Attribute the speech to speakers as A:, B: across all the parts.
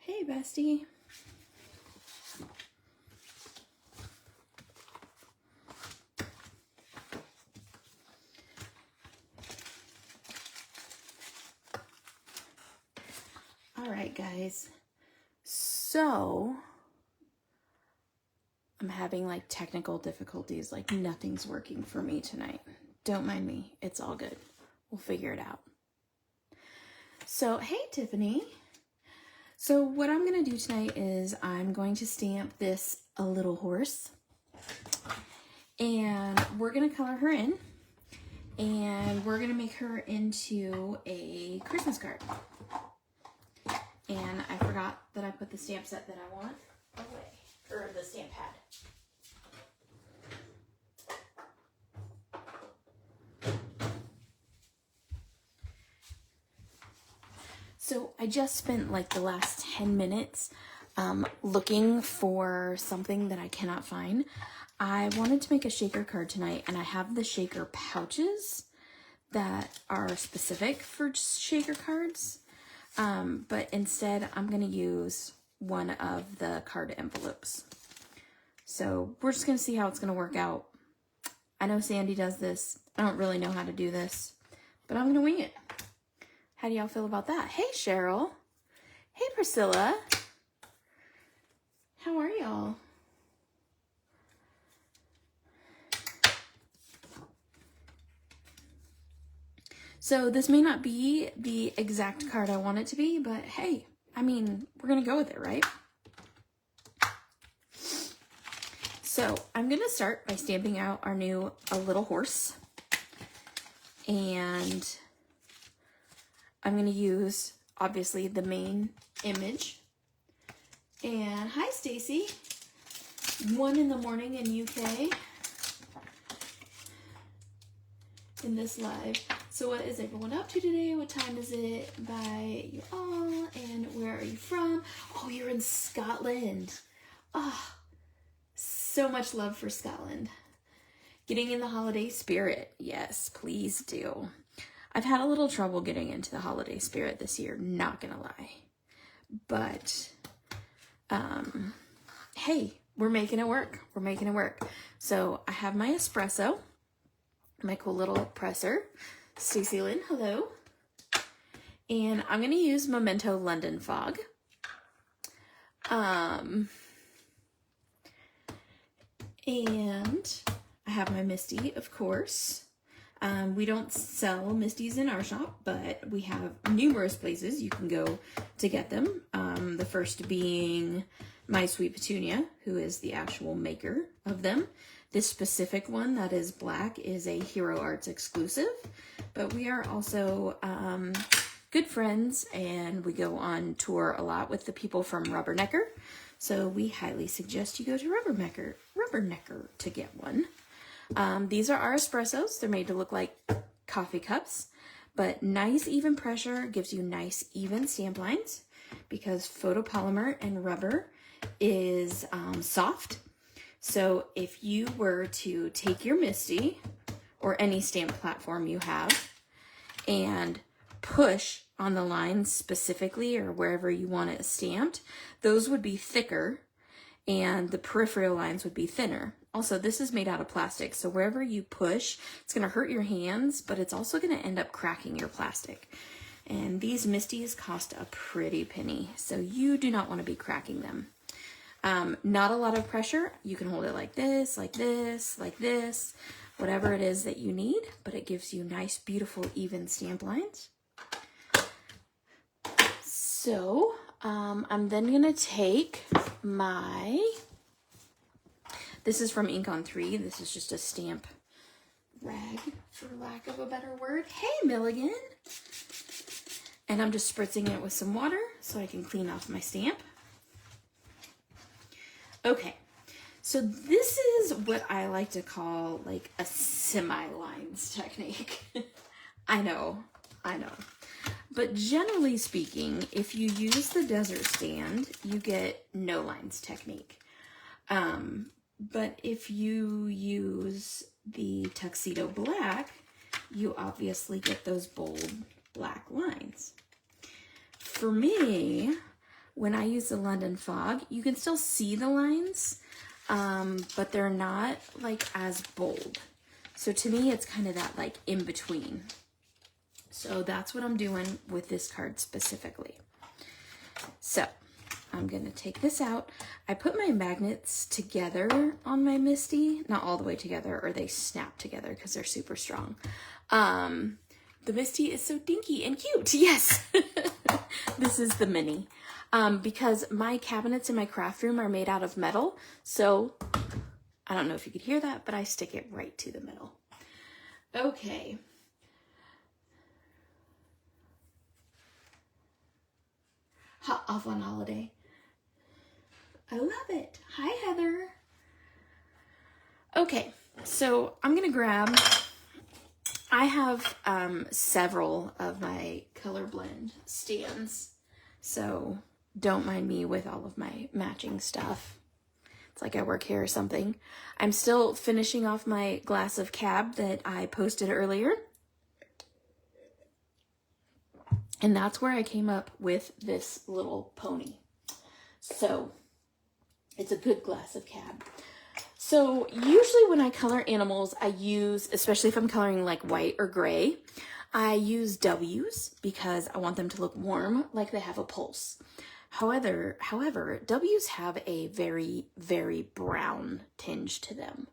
A: Hey, bestie. All right, guys. So, I'm having like technical difficulties. Like nothing's working for me tonight. Don't mind me. It's all good. We'll figure it out. So, hey, Tiffany. So what I'm going to do tonight is I'm going to stamp this a little horse. And we're going to color her in. And we're going to make her into a Christmas card. And I forgot that I put the stamp set that I want away. Or the stamp pad. So I just spent like the last 10 minutes looking for something that I cannot find. I wanted to make a shaker card tonight, and I have the shaker pouches that are specific for shaker cards. But instead, I'm going to use one of the card envelopes. So we're just going to see how it's going to work out. I know Sandy does this. I don't really know how to do this, but I'm going to wing it. How do y'all feel about that? Hey, Cheryl. Hey, Priscilla. How are y'all? So this may not be the exact card I want it to be, but hey, I mean, we're going to go with it, right? So I'm going to start by stamping out our new A Little Horse. And I'm going to use, obviously, the main image. And hi, Stacy. 1 in the morning in UK. In this live. So what is everyone up to today? What time is it by you all? And where are you from? Oh, you're in Scotland. Oh, so much love for Scotland. Getting in the holiday spirit. Yes, please do. I've had a little trouble getting into the holiday spirit this year, not gonna lie. But, hey, we're making it work. We're making it work. So I have my espresso, my cool little presser. Stacey Lynn, hello. And I'm gonna use Memento London Fog. And I have my Misty, of course. We don't sell Misties in our shop, but we have numerous places you can go to get them. The first being My Sweet Petunia, who is the actual maker of them. This specific one that is black is a Hero Arts exclusive, but we are also good friends, and we go on tour a lot with the people from Rubbernecker. So we highly suggest you go to Rubbernecker to get one. These are our espressos. They're made to look like coffee cups, but nice even pressure gives you nice even stamp lines because photopolymer and rubber is soft. So if you were to take your Misty or any stamp platform you have and push on the lines specifically or wherever you want it stamped, those would be thicker and the peripheral lines would be thinner. Also, this is made out of plastic, so wherever you push, it's going to hurt your hands, but it's also going to end up cracking your plastic. And these Misties cost a pretty penny, so you do not want to be cracking them. Not a lot of pressure. You can hold it like this, like this, like this, whatever it is that you need, but it gives you nice, beautiful, even stamp lines. So, I'm then going to take my... This is from Ink on 3. This is just a stamp rag, for lack of a better word. Hey, Milligan! And I'm just spritzing it with some water so I can clean off my stamp. Okay, so this is what I like to call like a semi-lines technique. I know. But generally speaking, if you use the desert stand, you get no lines technique. But if you use the tuxedo black, you obviously get those bold black lines. For me, when I use the London Fog, you can still see the lines, but they're not like as bold. So to me, it's kind of that like in between. So that's what I'm doing with this card specifically. So I'm gonna take this out. I put my magnets together on my Misty, not all the way together, or they snap together because they're super strong. The Misty is so dinky and cute. Yes, this is the mini. Because my cabinets in my craft room are made out of metal, so I don't know if you could hear that, but I stick it right to the middle. Okay. Hot off on holiday. I love it. Hi, Heather. Okay, so I'm gonna grab, I have several of my color blend stands, so don't mind me with all of my matching stuff. It's like I work here or something. I'm still finishing off my glass of cab that I posted earlier. And that's where I came up with this little pony. So it's a good glass of cab. So usually when I color animals, I use, especially if I'm coloring like white or gray, I use W's because I want them to look warm, like they have a pulse. However, W's have a very, very brown tinge to them.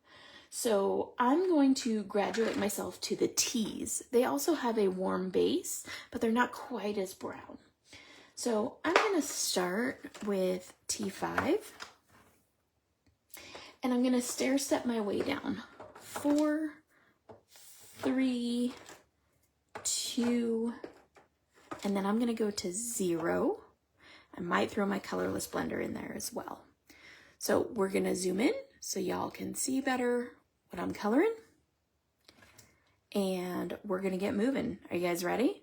A: So I'm going to graduate myself to the T's. They also have a warm base, but they're not quite as brown. So I'm going to start with T5. And I'm going to stair step my way down. 4, 3, 2, and then I'm going to go to 0. I might throw my colorless blender in there as well. So we're going to zoom in so y'all can see better what I'm coloring. And we're going to get moving. Are you guys ready?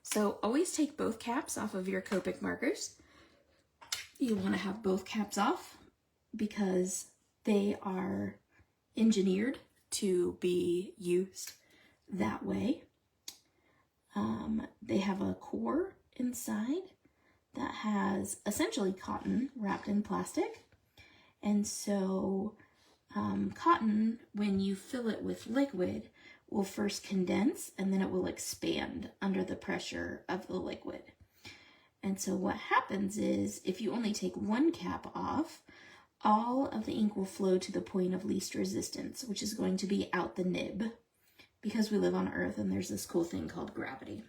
A: So always take both caps off of your Copic markers. You want to have both caps off because they are engineered to be used that way. They have a core inside that has essentially cotton wrapped in plastic. And so cotton, when you fill it with liquid, will first condense and then it will expand under the pressure of the liquid. And so what happens is if you only take one cap off, all of the ink will flow to the point of least resistance, which is going to be out the nib, because we live on Earth and there's this cool thing called gravity.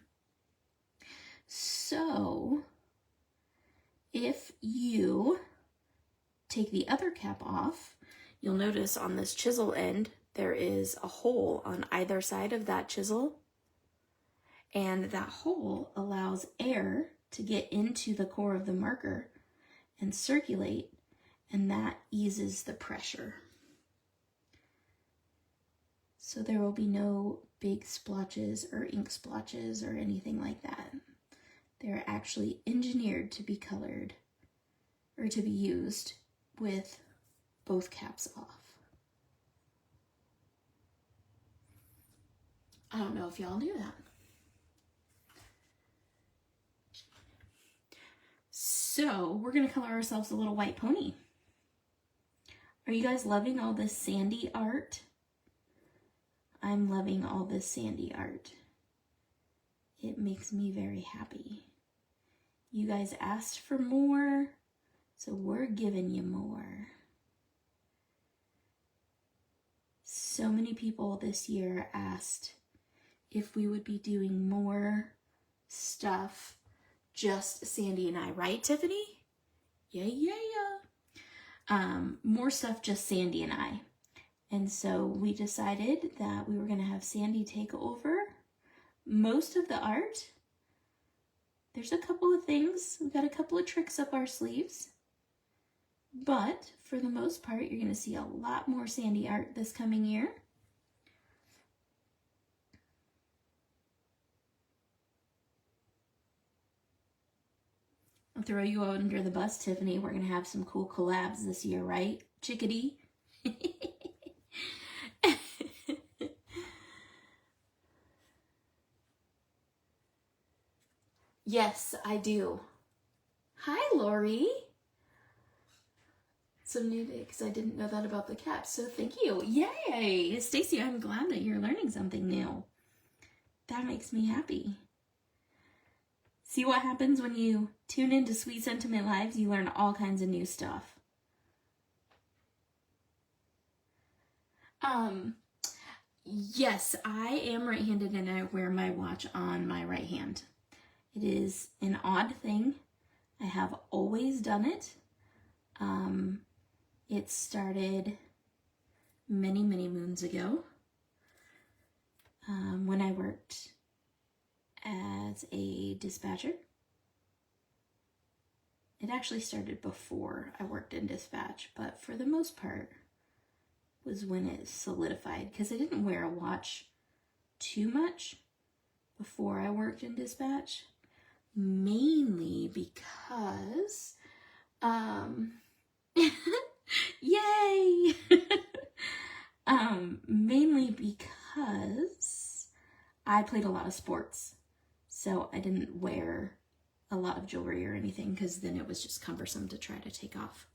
A: So if you take the other cap off, you'll notice on this chisel end, there is a hole on either side of that chisel, and that hole allows air to get into the core of the marker and circulate, and that eases the pressure. So there will be no big splotches or ink splotches or anything like that. They're actually engineered to be colored or to be used with both caps off. I don't know if y'all knew that. So we're gonna color ourselves a little white pony. Are you guys loving all this sandy art? I'm loving all this sandy art. It makes me very happy. You guys asked for more, so we're giving you more. So many people this year asked if we would be doing more stuff, just Sandy and I, right, Tiffany? Yeah. More stuff, just Sandy and I. And so we decided that we were going to have Sandy take over most of the art. There's a couple of things. We've got a couple of tricks up our sleeves. But for the most part, you're going to see a lot more Sandy art this coming year. I'll throw you under the bus, Tiffany. We're going to have some cool collabs this year, right? Chickadee. Yes, I do. Hi, Lori. So new today because I didn't know that about the caps. So thank you. Yay! Stacy, I'm glad that you're learning something new. That makes me happy. See what happens when you tune into Sweet Sentiment Lives? You learn all kinds of new stuff. Yes, I am right-handed and I wear my watch on my right hand. It is an odd thing. I have always done it. It started many, many moons ago when I worked as a dispatcher. It actually started before I worked in dispatch, but for the most part was when it solidified, because I didn't wear a watch too much before I worked in dispatch, mainly because yay! Mainly because I played a lot of sports, so I didn't wear a lot of jewelry or anything because then it was just cumbersome to try to take off.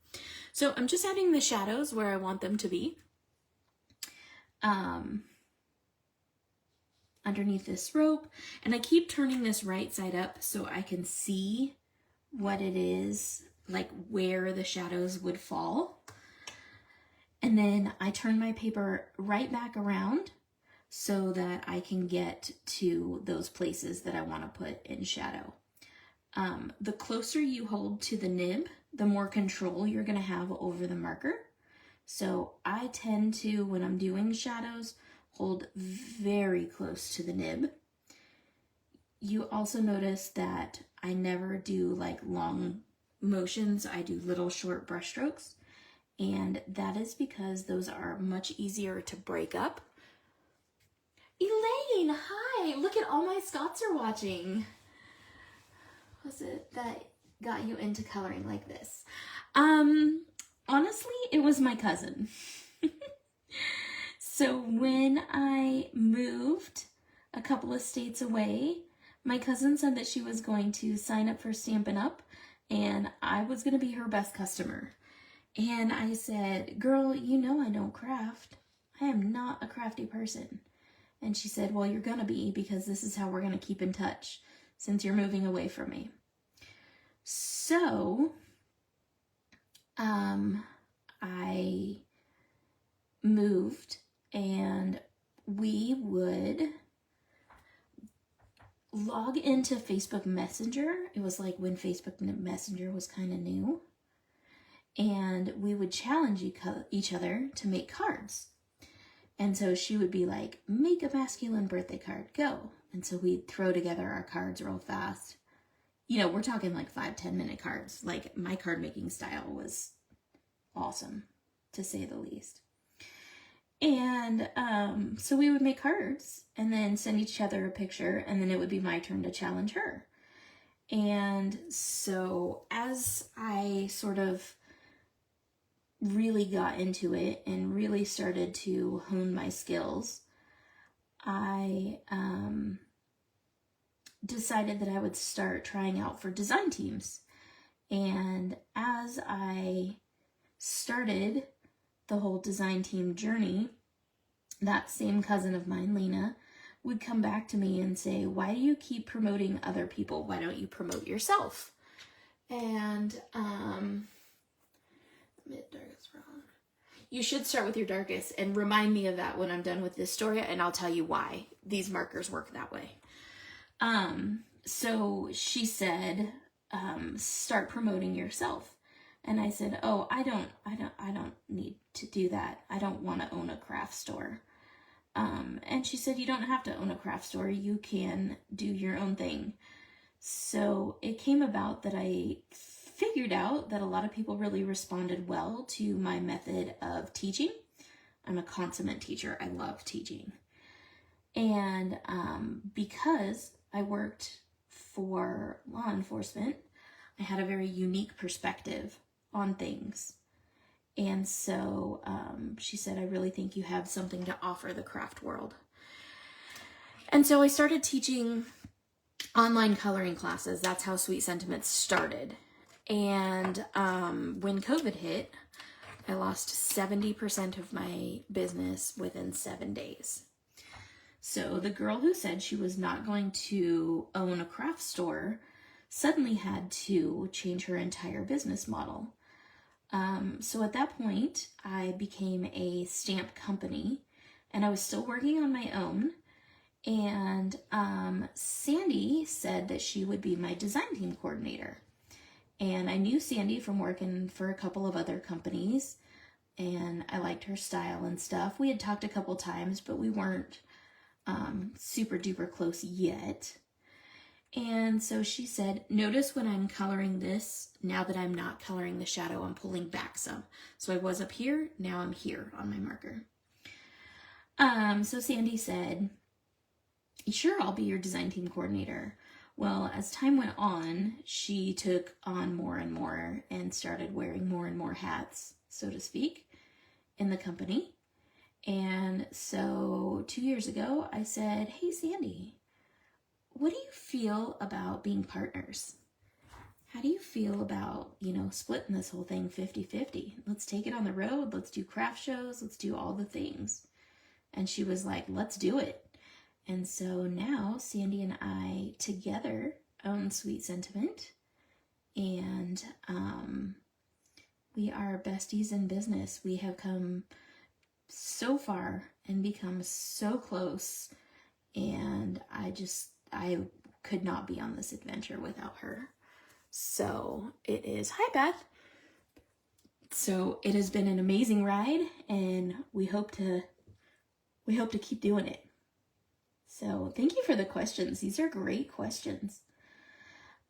A: So I'm just adding the shadows where I want them to be. Underneath this rope, and I keep turning this right side up so I can see what it is, like where the shadows would fall. And then I turn my paper right back around so that I can get to those places that I want to put in shadow. The closer you hold to the nib, the more control you're going to have over the marker. So I tend to, when I'm doing shadows, hold very close to the nib. You also notice that I never do like long motions. I do little short brush strokes, and that is because those are much easier to break up. Elaine, hi! Look at all my Scots are watching. Was it that got you into coloring like this? Honestly, it was my cousin. So when I moved a couple of states away, my cousin said that she was going to sign up for Stampin' Up! And I was going to be her best customer. And I said, girl, you know I don't craft. I am not a crafty person. And she said, well, you're going to be, because this is how we're going to keep in touch since you're moving away from me. So, I moved, and we would log into Facebook Messenger. It was like when Facebook Messenger was kind of new. And we would challenge each other to make cards. And so she would be like, make a masculine birthday card, go. And so we'd throw together our cards real fast. You know, we're talking like 5-10 minute cards. Like, my card making style was awesome, to say the least. And so we would make cards and then send each other a picture, and then it would be my turn to challenge her. And so as I sort of really got into it and really started to hone my skills, I decided that I would start trying out for design teams. And as I started the whole design team journey, that same cousin of mine, Lena, would come back to me and say, why do you keep promoting other people? Why don't you promote yourself? And mid-darkest brown. You should start with your darkest and remind me of that when I'm done with this story, and I'll tell you why these markers work that way. So she said, start promoting yourself. And I said, oh, I don't need to do that. I don't want to own a craft store. And she said, you don't have to own a craft store. You can do your own thing. So it came about that I figured out that a lot of people really responded well to my method of teaching. I'm a consummate teacher. I love teaching. And because I worked for law enforcement, I had a very unique perspective on things. And so she said, I really think you have something to offer the craft world. And so I started teaching online coloring classes. That's how Sweet Sentiments started. And when COVID hit, I lost 70% of my business within 7 days. So the girl who said she was not going to own a craft store suddenly had to change her entire business model. So at that point, I became a stamp company, and I was still working on my own. And Sandy said that she would be my design team coordinator. And I knew Sandy from working for a couple of other companies, and I liked her style and stuff. We had talked a couple times, but we weren't super duper close yet. And so she said, notice when I'm coloring this, now that I'm not coloring the shadow, I'm pulling back some. So I was up here, now I'm here on my marker. So Sandy said, sure, I'll be your design team coordinator. Well, as time went on, she took on more and more and started wearing more and more hats, so to speak, in the company. And so 2 years ago, I said, hey, Sandy, what do you feel about being partners? How do you feel about, splitting this whole thing 50-50? Let's take it on the road. Let's do craft shows. Let's do all the things. And she was like, let's do it. And so now Sandy and I together own Sweet Sentiment. And we are besties in business. We have come so far and become so close. And I could not be on this adventure without her. So it is, hi Beth. So it has been an amazing ride, and we hope to keep doing it. So thank you for the questions. These are great questions.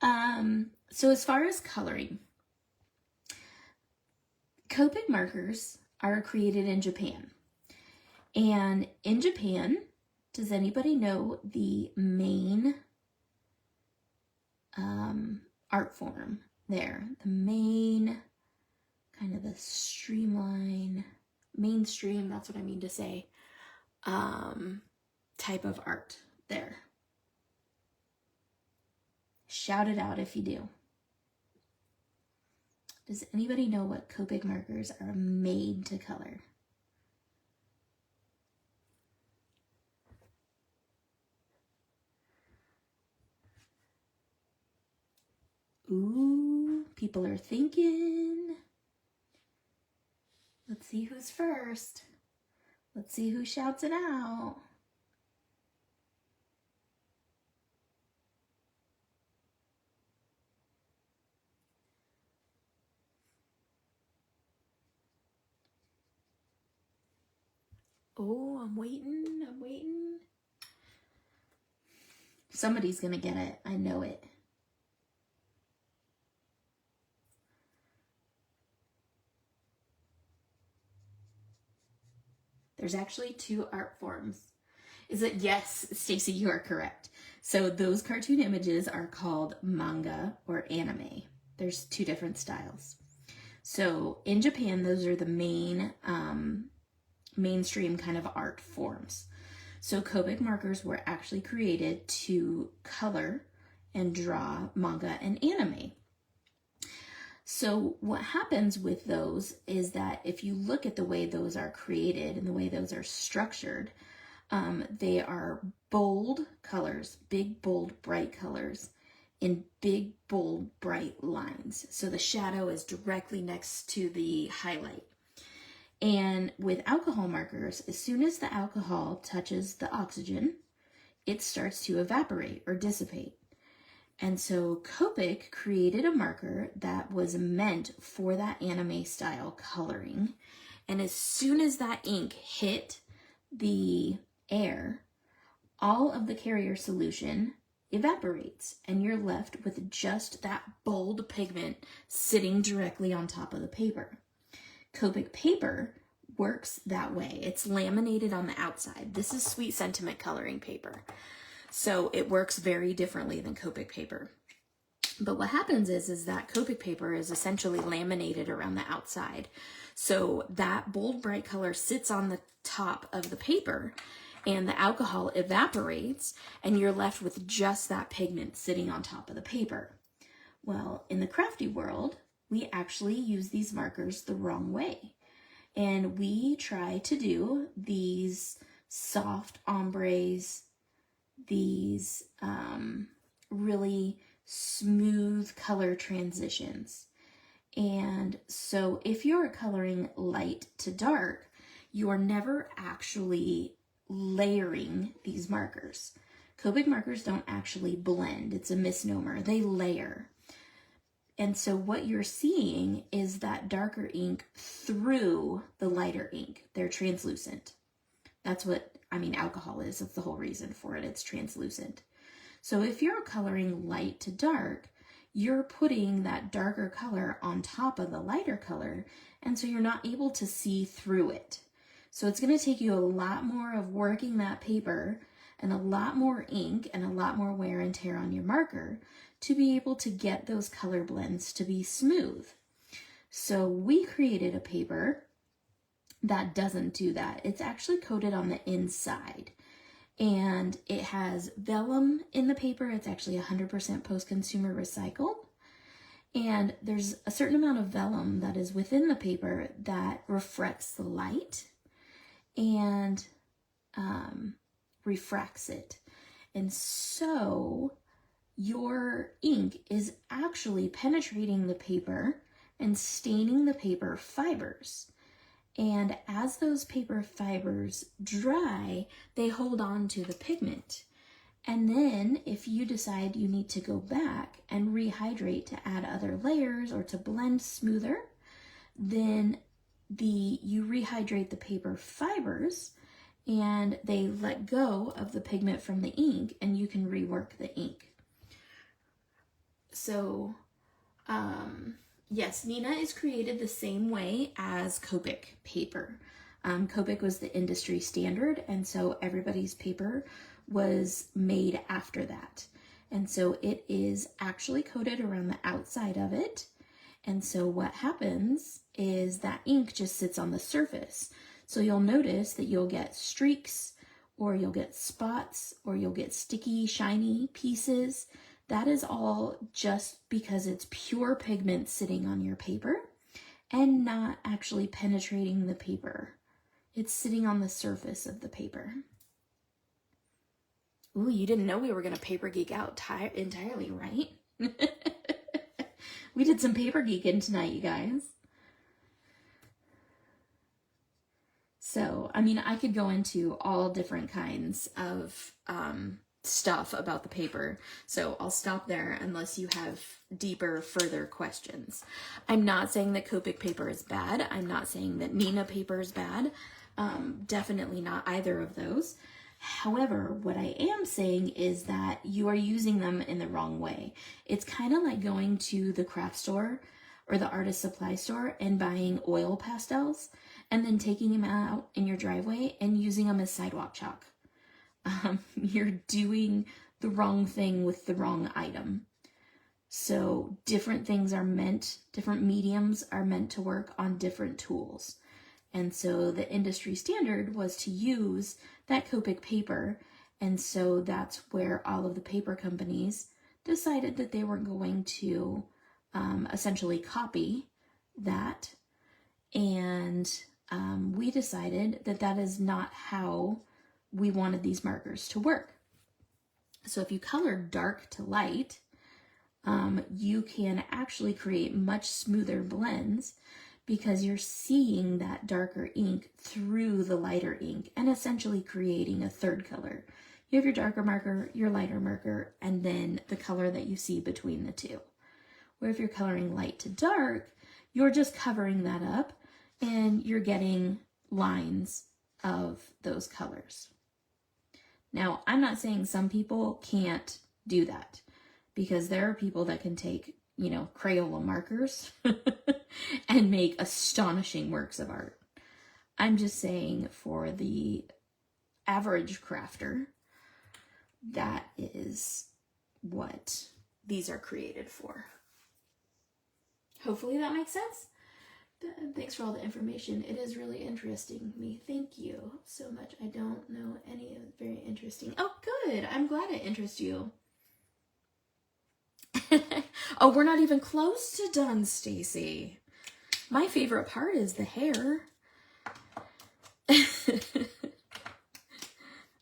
A: So as far as coloring, Copic markers are created in Japan. And in Japan, does anybody know the main art form there? The main, kind of the streamline, mainstream, that's what I mean to say, type of art there. Shout it out if you do. Does anybody know what Copic markers are made to color? Ooh, people are thinking. Let's see who's first. Let's see who shouts it out. Oh, I'm waiting. Somebody's gonna get it. I know it. There's actually 2 art forms. Yes, Stacy, you are correct. So those cartoon images are called manga or anime. There's 2 different styles. So in Japan, those are the main mainstream kind of art forms. So Copic markers were actually created to color and draw manga and anime. So what happens with those is that if you look at the way those are created and the way those are structured, they are bold colors, big, bold, bright colors in big, bold, bright lines. So the shadow is directly next to the highlight. And with alcohol markers, as soon as the alcohol touches the oxygen, it starts to evaporate or dissipate. And so Copic created a marker that was meant for that anime style coloring. And as soon as that ink hit the air, all of the carrier solution evaporates and you're left with just that bold pigment sitting directly on top of the paper. Copic paper works that way. It's laminated on the outside. This is Sweet Sentiment coloring paper. So it works very differently than Copic paper. But what happens is that Copic paper is essentially laminated around the outside. So that bold bright color sits on the top of the paper, and the alcohol evaporates and you're left with just that pigment sitting on top of the paper. Well, in the crafty world, we actually use these markers the wrong way. And we try to do these soft ombres, these really smooth color transitions. And so if you're coloring light to dark, you are never actually layering these markers. Copic markers don't actually blend. It's a misnomer. They layer. And so what you're seeing is that darker ink through the lighter ink. They're translucent. That's what, alcohol is. That's the whole reason for it. It's translucent. So if you're coloring light to dark, you're putting that darker color on top of the lighter color, and so you're not able to see through it. So it's going to take you a lot more of working that paper and a lot more ink and a lot more wear and tear on your marker to be able to get those color blends to be smooth. So we created a paper that doesn't do that. It's actually coated on the inside, and it has vellum in the paper. It's actually 100% post-consumer recycled, and there's a certain amount of vellum that is within the paper that reflects the light and refracts it. And so your ink is actually penetrating the paper and staining the paper fibers. And as those paper fibers dry, they hold on to the pigment. And then if you decide you need to go back and rehydrate to add other layers or to blend smoother, then you rehydrate the paper fibers and they let go of the pigment from the ink, and you can rework the ink. So, yes, Neenah is created the same way as Copic paper. Copic was the industry standard, and so everybody's paper was made after that. And so it is actually coated around the outside of it. And so what happens is that ink just sits on the surface. So you'll notice that you'll get streaks, or you'll get spots, or you'll get sticky, shiny pieces. That is all just because it's pure pigment sitting on your paper and not actually penetrating the paper. It's sitting on the surface of the paper. Ooh, you didn't know we were going to paper geek out entirely, right? We did some paper geeking tonight, you guys. So, I could go into all different kinds of stuff about the paper, so I'll stop there unless you have deeper, further questions. I'm not saying that Copic paper is bad. I'm not saying that Neenah paper is bad. Definitely not either of those. However, what I am saying is that you are using them in the wrong way. It's kind of like going to the craft store or the artist supply store and buying oil pastels and then taking them out in your driveway and using them as sidewalk chalk. You're doing the wrong thing with the wrong item. So different mediums are meant to work on different tools. And so the industry standard was to use that Copic paper. And so that's where all of the paper companies decided that they were going to essentially copy that. And we decided that that is not how we wanted these markers to work. So if you color dark to light, you can actually create much smoother blends because you're seeing that darker ink through the lighter ink and essentially creating a third color. You have your darker marker, your lighter marker, and then the color that you see between the two. Where if you're coloring light to dark, you're just covering that up and you're getting lines of those colors. Now, I'm not saying some people can't do that, because there are people that can take, Crayola markers and make astonishing works of art. I'm just saying for the average crafter, that is what these are created for. Hopefully that makes sense. Thanks for all the information. It is really interesting me. Thank you so much. I don't know any of it. Very interesting. Oh, good. I'm glad it interests you. Oh, we're not even close to done, Stacy. My favorite part is the hair.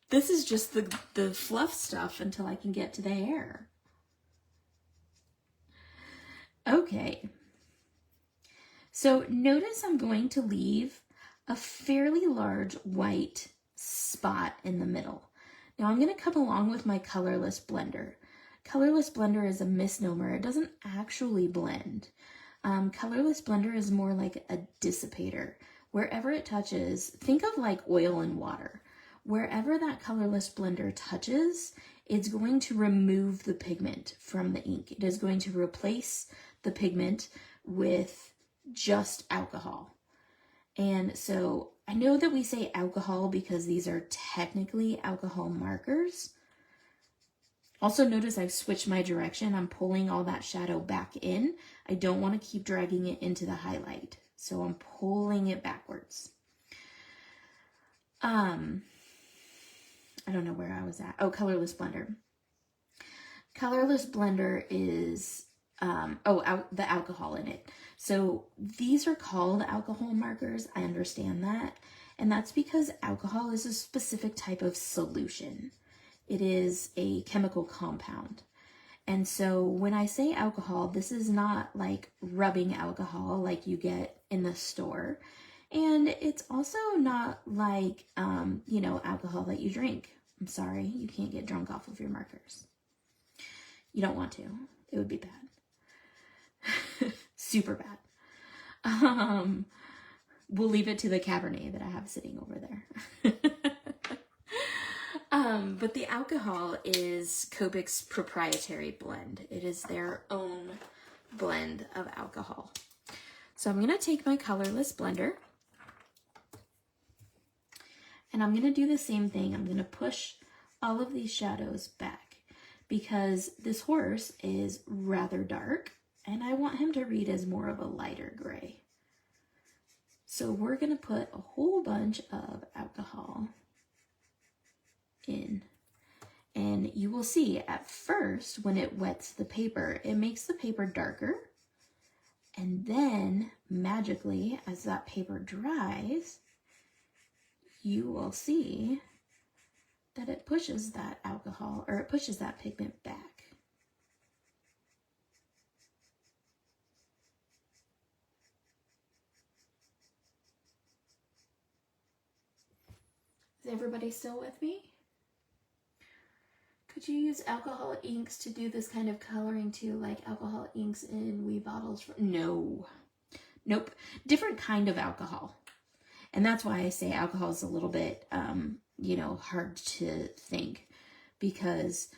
A: This is just the fluff stuff until I can get to the hair. Okay. So notice I'm going to leave a fairly large white spot in the middle. Now I'm going to come along with my colorless blender. Colorless blender is a misnomer. It doesn't actually blend. Colorless blender is more like a dissipator. Wherever it touches, think of like oil and water. Wherever that colorless blender touches, it's going to remove the pigment from the ink. It is going to replace the pigment with just alcohol. And so I know that we say alcohol because these are technically alcohol markers. Also notice I've switched my direction. I'm pulling all that shadow back in. I don't want to keep dragging it into the highlight. So I'm pulling it backwards. I don't know where I was at. Oh, colorless blender. Colorless blender is, the alcohol in it. So these are called alcohol markers. I understand that. And that's because alcohol is a specific type of solution. It is a chemical compound. And so when I say alcohol, this is not like rubbing alcohol like you get in the store. And it's also not like, alcohol that you drink. I'm sorry, you can't get drunk off of your markers. You don't want to. It would be bad. Super bad. We'll leave it to the Cabernet that I have sitting over there. But the alcohol is Copic's proprietary blend. It is their own blend of alcohol. So I'm going to take my colorless blender and I'm going to do the same thing. I'm going to push all of these shadows back because this horse is rather dark and I want him to read as more of a lighter gray. So we're going to put a whole bunch of alcohol in. And you will see at first when it wets the paper, it makes the paper darker. And then magically, as that paper dries, you will see that it pushes that alcohol, or it pushes that pigment back. Is everybody still with me? Could you use alcohol inks to do this kind of coloring too, like alcohol inks in wee bottles? No. Nope. Different kind of alcohol. And that's why I say alcohol is a little bit, hard to think. Because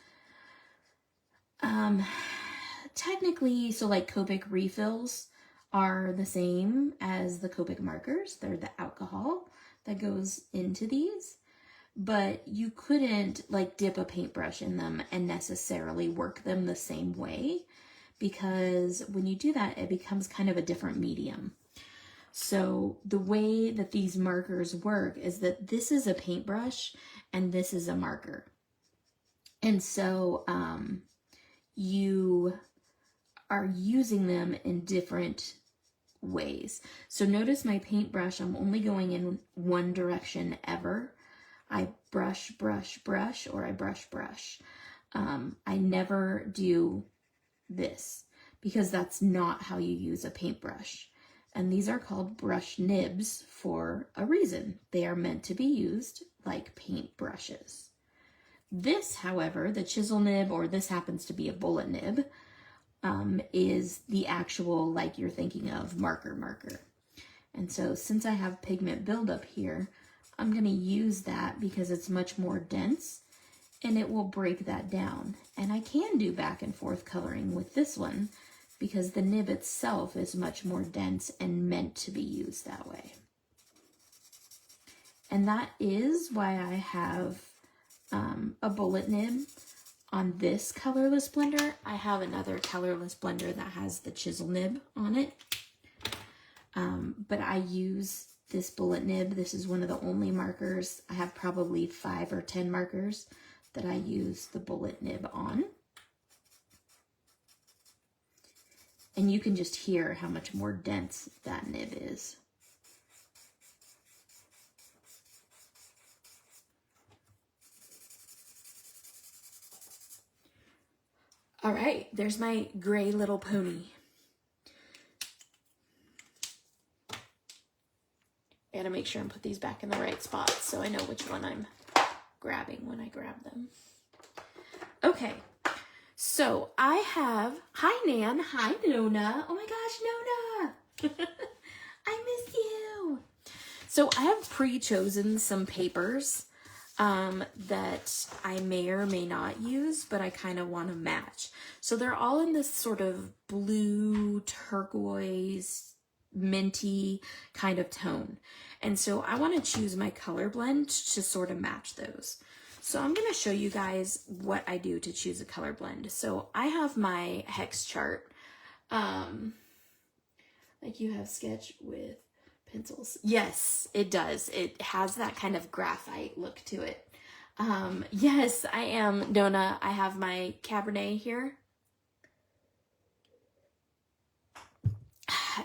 A: technically, so like Copic refills are the same as the Copic markers. They're the alcohol that goes into these. But you couldn't like dip a paintbrush in them and necessarily work them the same way, because when you do that, it becomes kind of a different medium. So the way that these markers work is that this is a paintbrush and this is a marker. And so you are using them in different ways. So notice my paintbrush, I'm only going in one direction ever. I brush, brush, brush, or I brush, brush. I never do this because that's not how you use a paintbrush. And these are called brush nibs for a reason. They are meant to be used like paint brushes. This, however, the chisel nib, or this happens to be a bullet nib, is the actual, like you're thinking of, marker. And so since I have pigment buildup here, I'm going to use that because it's much more dense and it will break that down. And I can do back and forth coloring with this one because the nib itself is much more dense and meant to be used that way. And that is why I have a bullet nib on this colorless blender. I have another colorless blender that has the chisel nib on it. but I use this bullet nib. This is one of the only markers. I have probably 5 or 10 markers that I use the bullet nib on. And you can just hear how much more dense that nib is. All right, there's my gray little pony. I gotta make sure and put these back in the right spot so I know which one I'm grabbing when I grab them. Okay, so I have, hi Nan, hi Nona. Oh my gosh, Nona, I miss you. So I have pre-chosen some papers that I may or may not use, but I kind of want to match. So they're all in this sort of blue, turquoise, minty kind of tone. And so I want to choose my color blend to sort of match those. So I'm going to show you guys what I do to choose a color blend. So I have my hex chart. Like you have sketch with pencils. Yes, it does. It has that kind of graphite look to it. Yes, I am, Nona. I have my Cabernet here.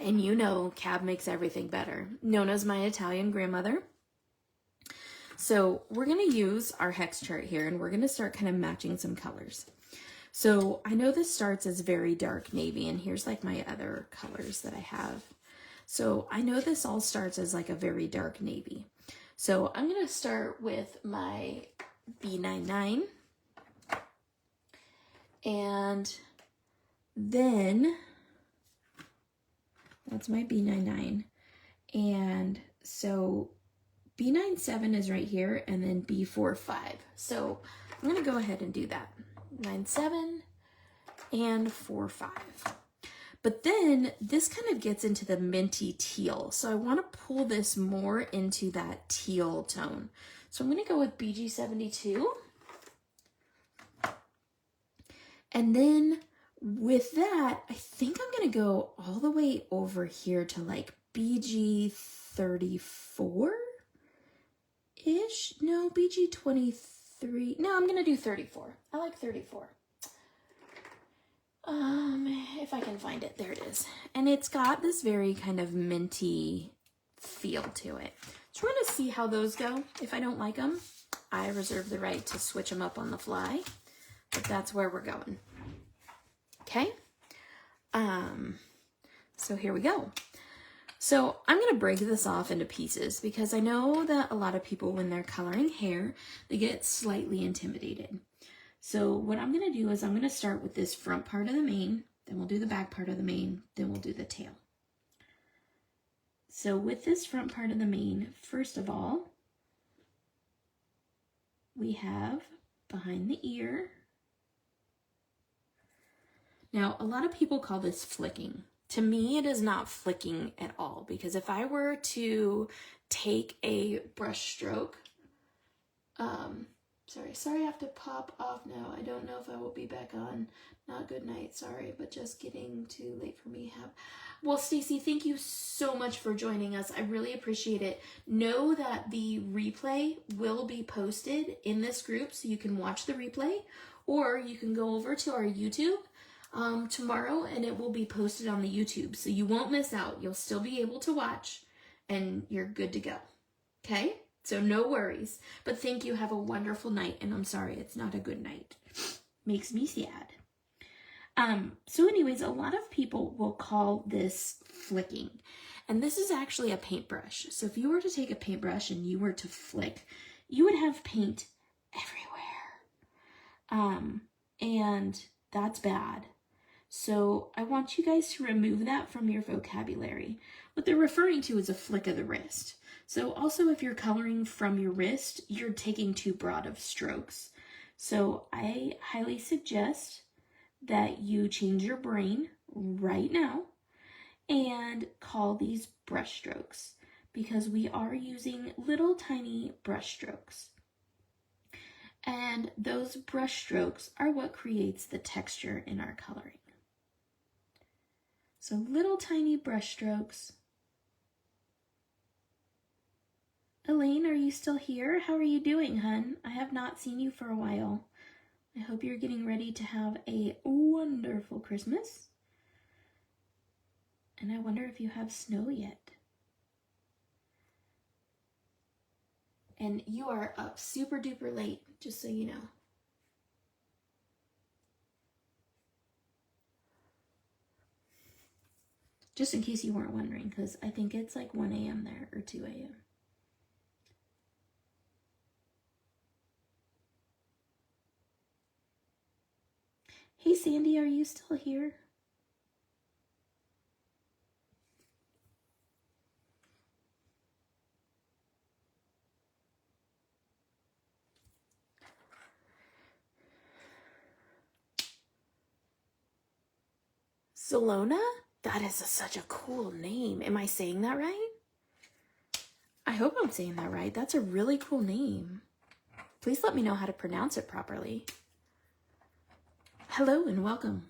A: And you know, Cab makes everything better. Nona's my Italian grandmother. So we're going to use our hex chart here, and we're going to start kind of matching some colors. So I know this starts as very dark navy, and here's like my other colors that I have. So I know this all starts as like a very dark navy. So I'm going to start with my B99. And then that's my B99. And so B97 is right here, and then B45. So I'm going to go ahead and do that. 97 and 45. But then this kind of gets into the minty teal. So I want to pull this more into that teal tone. So I'm going to go with BG72. And then with that, I think I'm going to go all the way over here to like BG34-ish. No, BG23. No, I'm going to do 34. I like 34. If I can find it, there it is. And it's got this very kind of minty feel to it. So we're going to see how those go. If I don't like them, I reserve the right to switch them up on the fly, but that's where we're going. Okay. So here we go. So I'm going to break this off into pieces because I know that a lot of people, when they're coloring hair, they get slightly intimidated. So what I'm going to do is I'm going to start with this front part of the mane, then we'll do the back part of the mane, then we'll do the tail. So with this front part of the mane, first of all, we have behind the ear. Now, a lot of people call this flicking. To me, it is not flicking at all, because if I were to take a brush stroke, sorry, I have to pop off now. I don't know if I will be back on. Not good night, sorry, but just getting too late for me. Well, Stacy, thank you so much for joining us. I really appreciate it. Know that the replay will be posted in this group, so you can watch the replay, or you can go over to our YouTube tomorrow, and it will be posted on the YouTube, so you won't miss out. You'll still be able to watch, and you're good to go. Okay? So no worries. But thank you. Have a wonderful night. And I'm sorry, it's not a good night. Makes me sad. So anyways, a lot of people will call this flicking. And this is actually a paintbrush. So if you were to take a paintbrush and you were to flick, you would have paint everywhere. And that's bad. So I want you guys to remove that from your vocabulary. What they're referring to is a flick of the wrist. So also, if you're coloring from your wrist, you're taking too broad of strokes. So I highly suggest that you change your brain right now and call these brush strokes, because we are using little tiny brush strokes. And those brush strokes are what creates the texture in our coloring. So little tiny brush strokes Elaine, are you still here? How are you doing, hun? I have not seen you for a while. I hope you're getting ready to have a wonderful Christmas. And I wonder if you have snow yet. And you are up super duper late, just so you know. Just in case you weren't wondering, because I think it's like 1 a.m. there, or 2 a.m. Hey Sandy, are you still here? Zelona? That is such a cool name. Am I saying that right? I hope I'm saying that right. That's a really cool name. Please let me know how to pronounce it properly. Hello and welcome.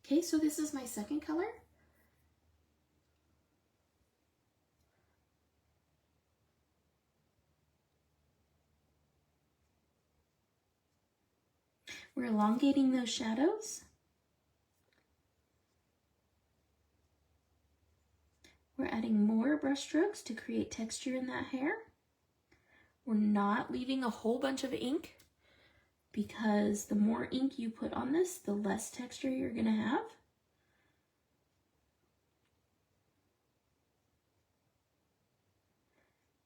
A: Okay, so this is my second color. We're elongating those shadows. We're adding more brush strokes to create texture in that hair. We're not leaving a whole bunch of ink because the more ink you put on this, the less texture you're gonna have.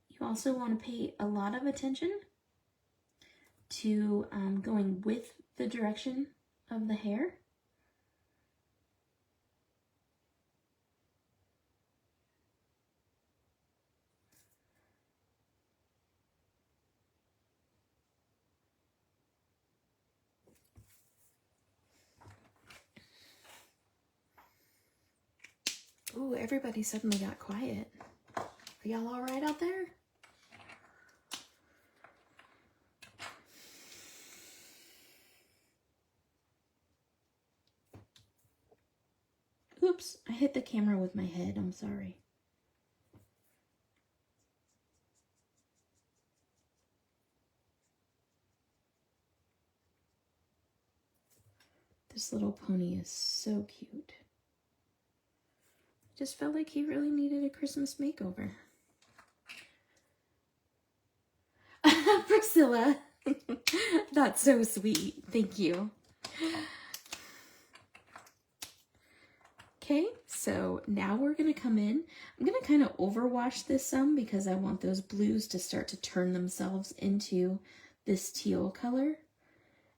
A: You also want to pay a lot of attention to going with the direction of the hair. Ooh, everybody suddenly got quiet. Are y'all all right out there? Oops, I hit the camera with my head. I'm sorry. This little pony is so cute. Just felt like he really needed a Christmas makeover. Priscilla, that's so sweet. Thank you. Okay, so now we're going to come in. I'm going to kind of overwash this some because I want those blues to start to turn themselves into this teal color.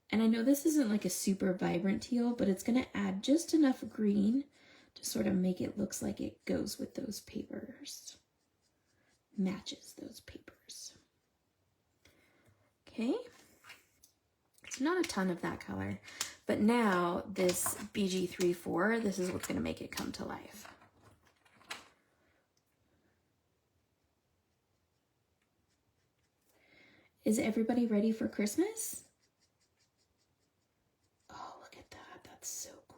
A: And I know this isn't like a super vibrant teal, but it's going to add just enough green to sort of make it looks like it goes with those papers. Matches those papers. Okay, it's not a ton of that color. But now this BG34, this is what's going to make it come to life. Is everybody ready for Christmas? Oh, look at that. That's so cool.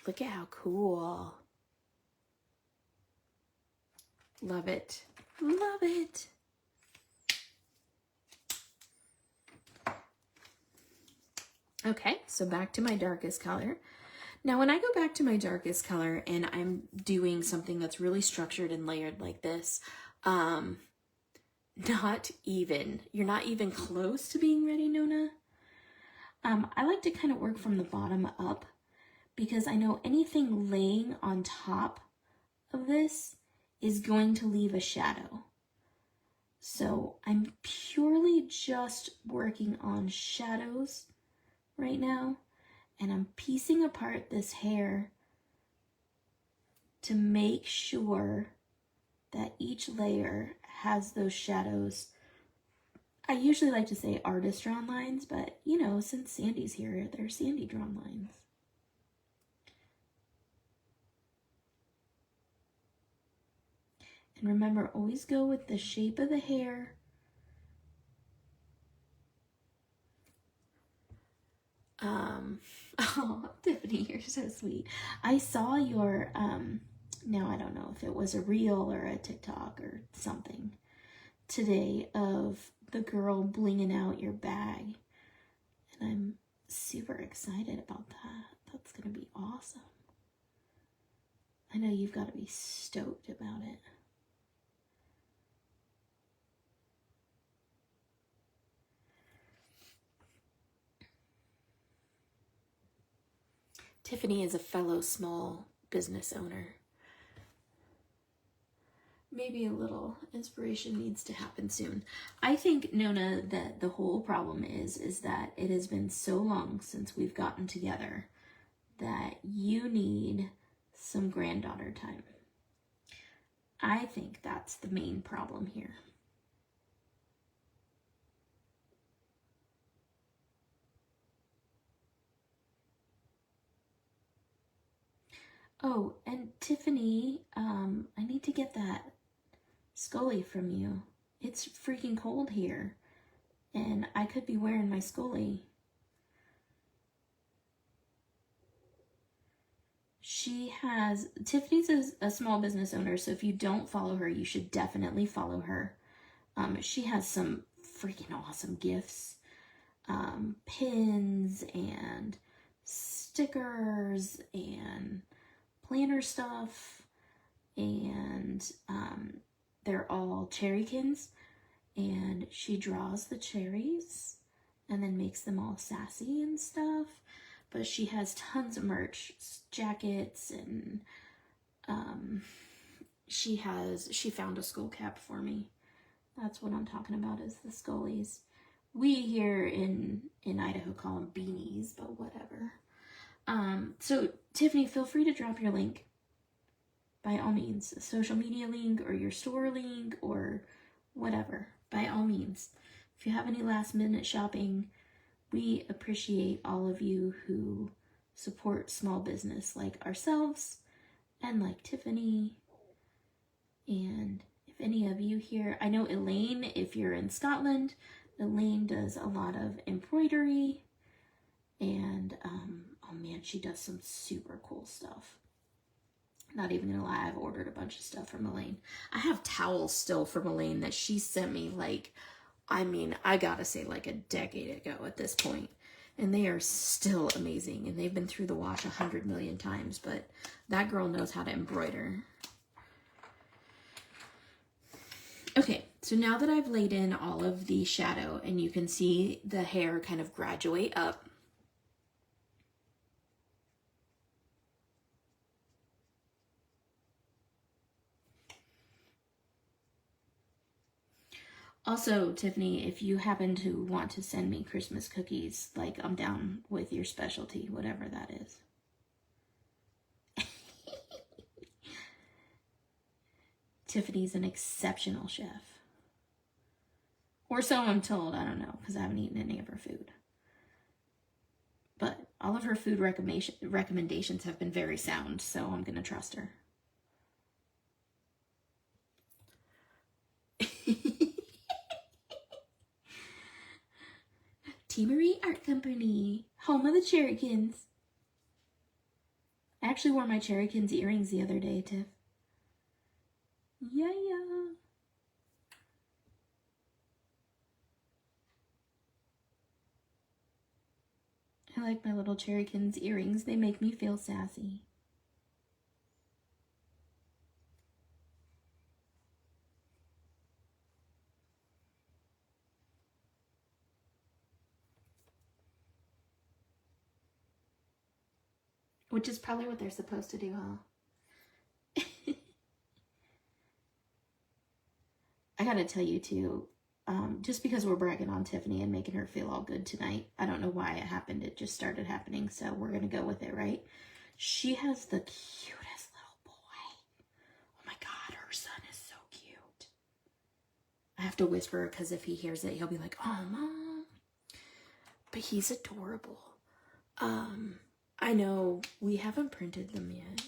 A: Look at how cool. Love it. Love it. Okay, so back to my darkest color. Now, when I go back to my darkest color and I'm doing something that's really structured and layered like this, you're not even close to being ready, Nona. I like to kind of work from the bottom up because I know anything laying on top of this is going to leave a shadow. So I'm purely just working on shadows right now, and I'm piecing apart this hair to make sure that each layer has those shadows. I usually like to say artist drawn lines, but you know, since Sandy's here, they're Sandy drawn lines. And remember, always go with the shape of the hair. Oh, Tiffany, you're so sweet. I saw your, now I don't know if it was a reel or a TikTok or something today of the girl blinging out your bag. And I'm super excited about that. That's going to be awesome. I know you've got to be stoked about it. Tiffany is a fellow small business owner. Maybe a little inspiration needs to happen soon. I think, Nona, that the whole problem is that it has been so long since we've gotten together that you need some granddaughter time. I think that's the main problem here. Oh, and Tiffany, I need to get that Scully from you. It's freaking cold here, and I could be wearing my Scully. Tiffany's a small business owner, so if you don't follow her, you should definitely follow her. She has some freaking awesome gifts, pins and stickers and planner stuff, and they're all cherrykins, and she draws the cherries and then makes them all sassy and stuff. But she has tons of merch, jackets, and she found a skull cap for me. That's what I'm talking about, is the Scullies. We here in Idaho call them beanies, but whatever. So Tiffany, feel free to drop your link. By all means, a social media link or your store link or whatever. By all means. If you have any last minute shopping, we appreciate all of you who support small business like ourselves and like Tiffany. And if any of you here, I know Elaine, if you're in Scotland, Elaine does a lot of embroidery, and oh man, she does some super cool stuff. Not even gonna lie, I've ordered a bunch of stuff from Elaine. I have towels still from Elaine that she sent me, like, I mean, I gotta say, like a decade ago at this point. And they are still amazing. And they've been through the wash 100 million times. But that girl knows how to embroider. Okay, so now that I've laid in all of the shadow and you can see the hair kind of graduate up, also, Tiffany, if you happen to want to send me Christmas cookies, like, I'm down with your specialty, whatever that is. Tiffany's an exceptional chef. Or so I'm told, I don't know, because I haven't eaten any of her food. But all of her food recommendations have been very sound, so I'm going to trust her. T. Marie Art Company, home of the Cherrykins. I actually wore my Cherrykins earrings the other day, Tiff. Yeah. I like my little Cherrykins earrings. They make me feel sassy. Which is probably what they're supposed to do, huh? I gotta tell you too, just because we're bragging on Tiffany and making her feel all good tonight, I don't know why it happened. It just started happening, so we're gonna go with it, right? She has the cutest little boy. Oh my God, her son is so cute. I have to whisper because if he hears it, he'll be like, "Oh, Mom." But he's adorable. I know we haven't printed them yet.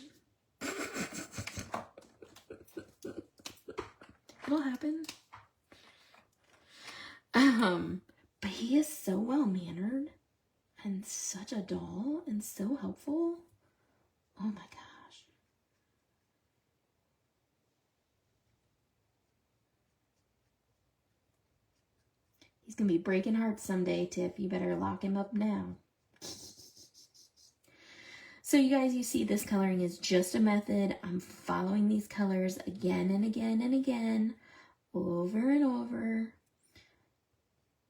A: It'll happen. But he is so well-mannered and such a doll and so helpful. Oh my gosh. He's gonna be breaking hearts someday, Tiff. You better lock him up now. So you guys, you see this coloring is just a method. I'm following these colors again and again and again, over and over,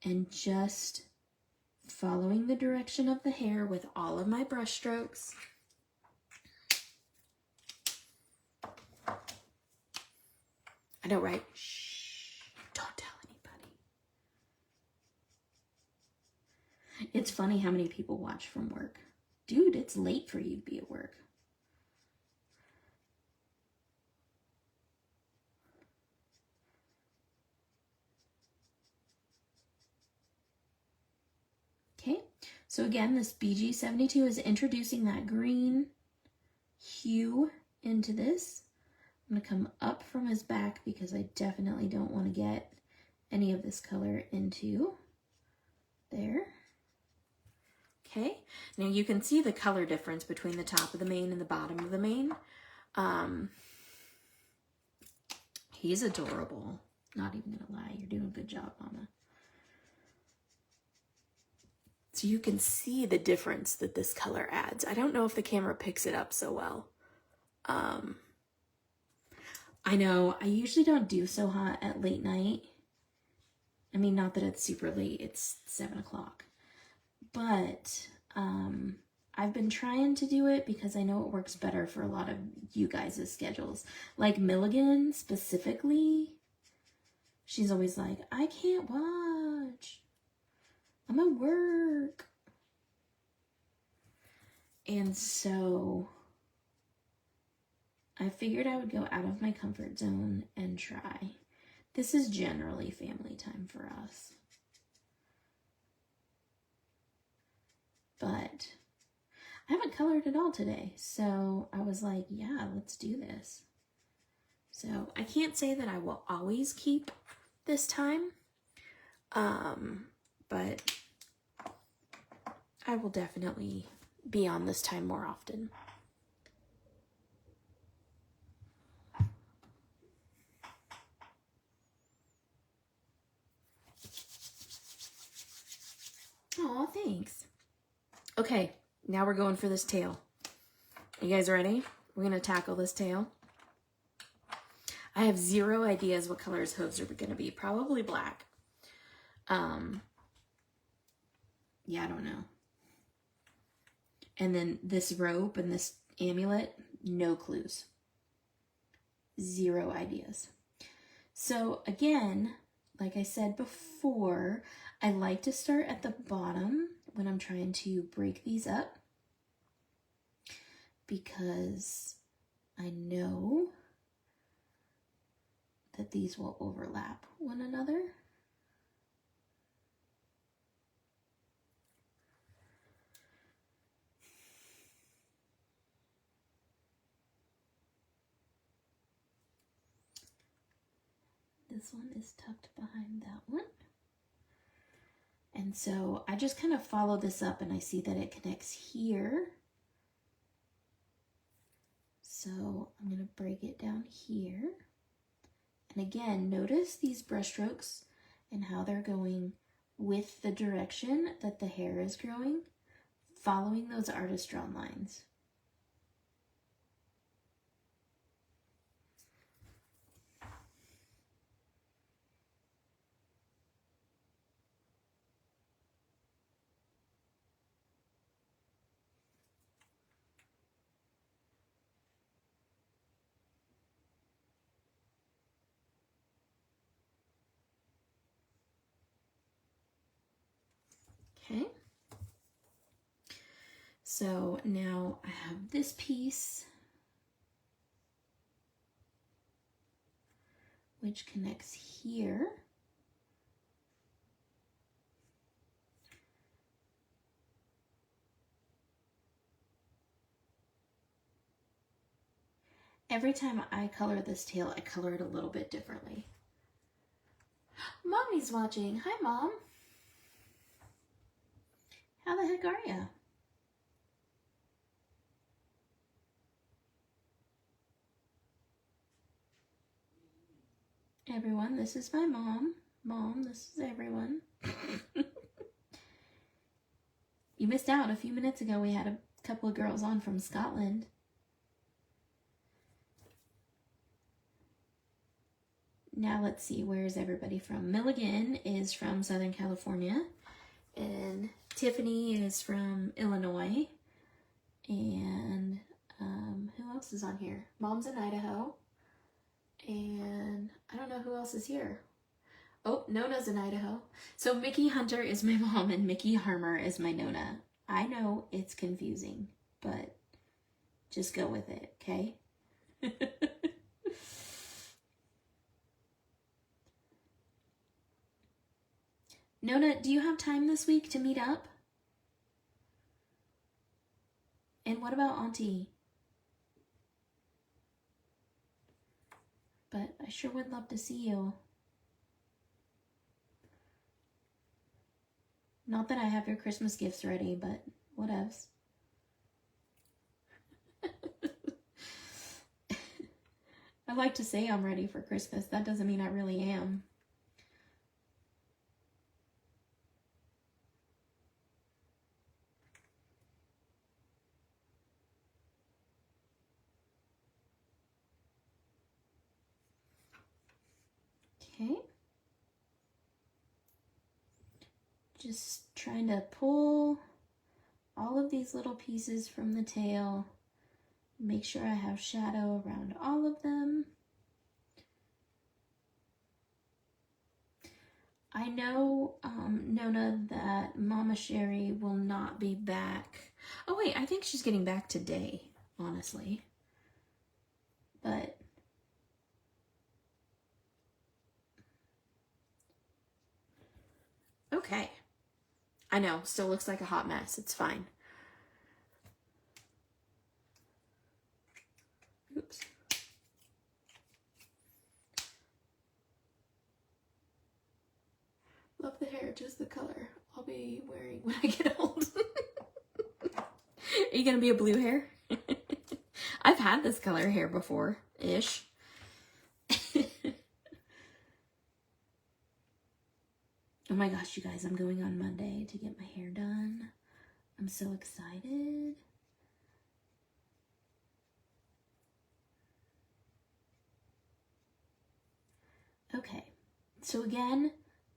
A: and just following the direction of the hair with all of my brush strokes. I know, right? Shh, don't tell anybody. It's funny how many people watch from work. Dude, it's late for you to be at work. Okay, so again, this BG72 is introducing that green hue into this. I'm going to come up from his back because I definitely don't want to get any of this color into there. Okay, now you can see the color difference between the top of the mane and the bottom of the mane. He's adorable. Not even gonna lie, you're doing a good job, Mama. So you can see the difference that this color adds. I don't know if the camera picks it up so well. I know I usually don't do so hot at late night. I mean, not that it's super late, it's 7 o'clock. But I've been trying to do it because I know it works better for a lot of you guys' schedules. Like Milligan specifically, she's always like, I can't watch. I'm at work. And so I figured I would go out of my comfort zone and try. This is generally family time for us. But I haven't colored at all today, so I was like, yeah, let's do this. So I can't say that I will always keep this time, but I will definitely be on this time more often. Aw, thanks. Okay, now we're going for this tail. You guys ready? We're gonna tackle this tail. I have zero ideas what color his hooves are gonna be. Probably black. Yeah, I don't know. And then this rope and this amulet, no clues. Zero ideas. So again, like I said before, I like to start at the bottom when I'm trying to break these up, because I know that these will overlap one another. This one is tucked behind that one. And so I just kind of follow this up and I see that it connects here. So I'm going to break it down here. And again, notice these brush strokes and how they're going with the direction that the hair is growing, following those artist drawn lines. Okay, so now I have this piece which connects here. Every time I color this tail, I color it a little bit differently. Mommy's watching. Hi, Mom. How the heck are ya? Everyone, this is my mom. Mom, this is everyone. You missed out. A few minutes ago, we had a couple of girls on from Scotland. Now let's see, where is everybody from? Milligan is from Southern California, and Tiffany is from Illinois, and who else is on here? Mom's in Idaho, and I don't know who else is here. Oh, Nona's in Idaho. So Mickey Hunter is my mom, and Mickey Harmer is my Nona. I know it's confusing, but just go with it, okay? Nona, do you have time this week to meet up? And what about Auntie? But I sure would love to see you. Not that I have your Christmas gifts ready, but whatevs. I like to say I'm ready for Christmas. That doesn't mean I really am. Okay. Just trying to pull all of these little pieces from the tail. Make sure I have shadow around all of them. I know, Nona, that Mama Sherry will not be back. Oh wait, I think she's getting back today, honestly. But okay. I know, still looks like a hot mess. It's fine. Oops. Love the hair, just the color I'll be wearing when I get old. Are you gonna be a blue hair? I've had this color hair before-ish. Oh my gosh, you guys, I'm going on Monday to get my hair done. I'm so excited. Okay, so again,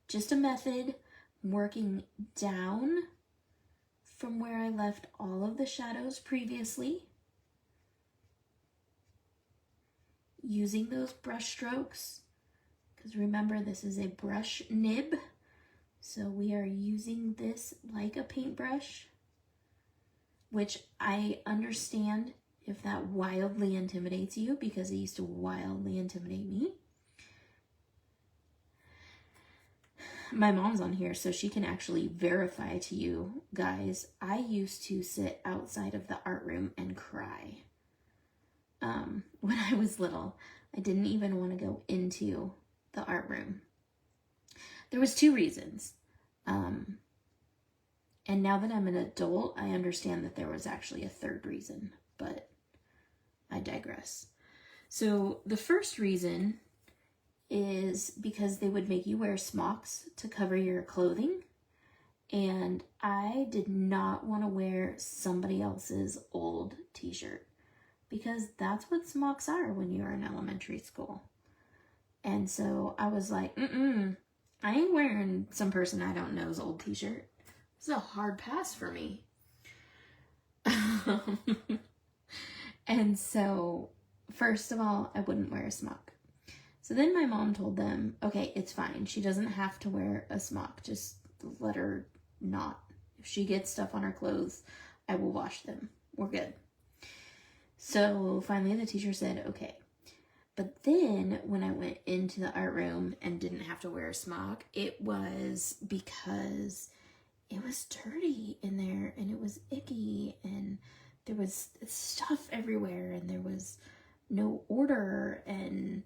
A: just a method, working down from where I left all of the shadows previously, using those brush strokes, because remember, this is a brush nib. So we are using this like a paintbrush, which I understand if that wildly intimidates you, because it used to wildly intimidate me. My mom's on here, so she can actually verify to you guys. I used to sit outside of the art room and cry when I was little. I didn't even want to go into the art room. There was two reasons. And now that I'm an adult, I understand that there was actually a third reason, but I digress. So the first reason is because they would make you wear smocks to cover your clothing. And I did not want to wear somebody else's old t-shirt, because that's what smocks are when you're in elementary school. And so I was like, I ain't wearing some person I don't know's old t-shirt. This is a hard pass for me. And so, first of all, I wouldn't wear a smock. So then my mom told them, okay, it's fine. She doesn't have to wear a smock. Just let her not. If she gets stuff on her clothes, I will wash them. We're good. So finally the teacher said, okay. But then when I went into the art room and didn't have to wear a smock, it was because it was dirty in there and it was icky and there was stuff everywhere and there was no order and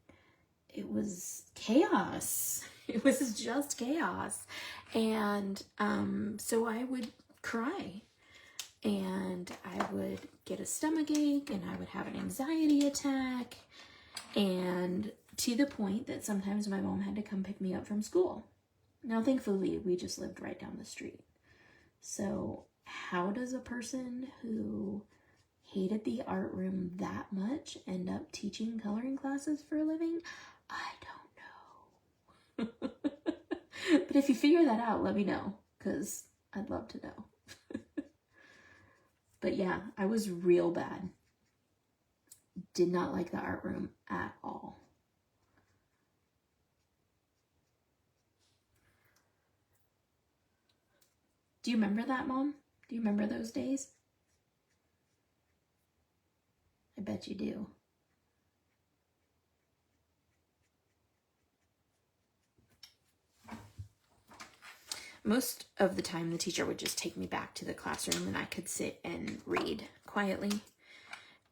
A: it was chaos. It was just chaos. And so I would cry, and I would get a stomach ache, and I would have an anxiety attack, and to the point that sometimes my mom had to come pick me up from school. Now, thankfully, we just lived right down the street. So how does a person who hated the art room that much end up teaching coloring classes for a living? I don't know. But if you figure that out, let me know, because I'd love to know. But yeah, I was real bad. Did not like the art room at all. Do you remember that, Mom? Do you remember those days? I bet you do. Most of the time, the teacher would just take me back to the classroom and I could sit and read quietly.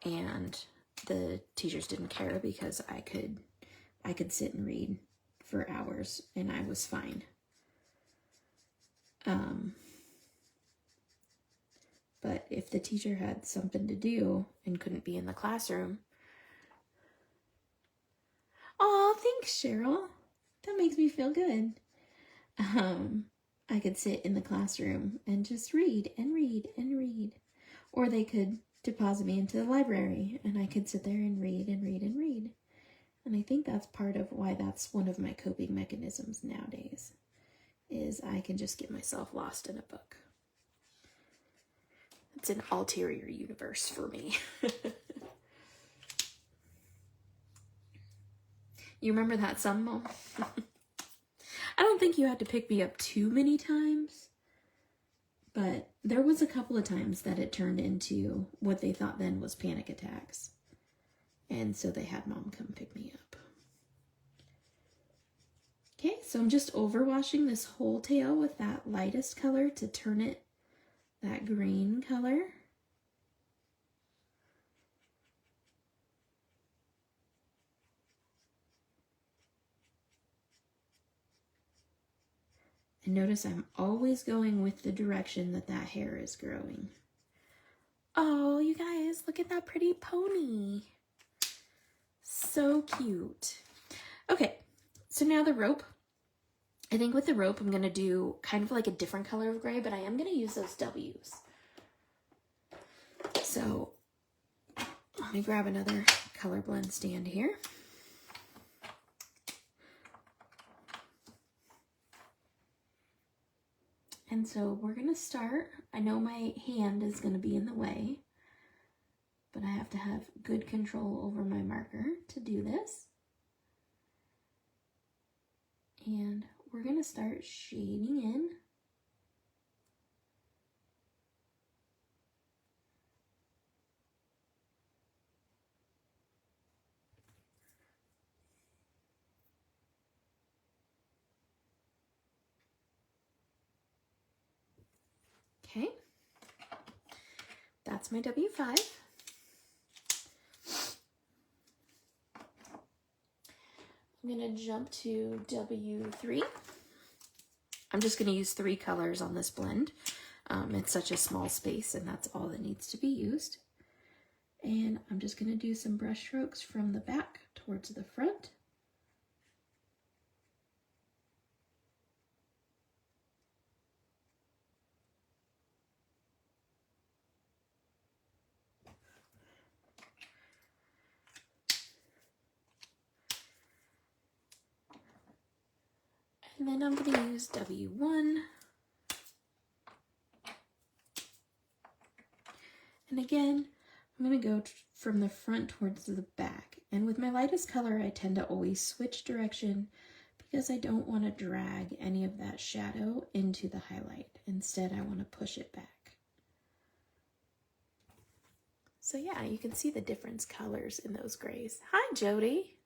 A: And the teachers didn't care because I could sit and read for hours and I was fine. But if the teacher had something to do and couldn't be in the classroom, oh, thanks, Cheryl. That makes me feel good. I could sit in the classroom and just read and read and read. Or they could deposit me into the library and I could sit there and read and read and read. And I think that's part of why that's one of my coping mechanisms nowadays, is I can just get myself lost in a book. It's an ulterior universe for me. You remember that song, Mom? I don't think you had to pick me up too many times, but there was a couple of times that it turned into what they thought then was panic attacks. And so they had Mom come pick me up. Okay, so I'm just overwashing this whole tail with that lightest color to turn it that green color. And notice I'm always going with the direction that that hair is growing. Oh, you guys, look at that pretty pony. So cute. Okay, so now the rope. I think with the rope, I'm going to do kind of like a different color of gray, but I am going to use those W's. So let me grab another color blend stand here. And so we're going to start. I know my hand is going to be in the way, but I have to have good control over my marker to do this. And we're going to start shading in. Okay, that's my W5. I'm going to jump to W3. I'm just going to use 3 colors on this blend. It's such a small space and that's all that needs to be used. And I'm just going to do some brush strokes from the back towards the front. And then I'm going to use W1. And again, I'm going to go from the front towards the back. And with my lightest color, I tend to always switch direction because I don't want to drag any of that shadow into the highlight. Instead, I want to push it back. So yeah, you can see the different colors in those grays. Hi, Jody.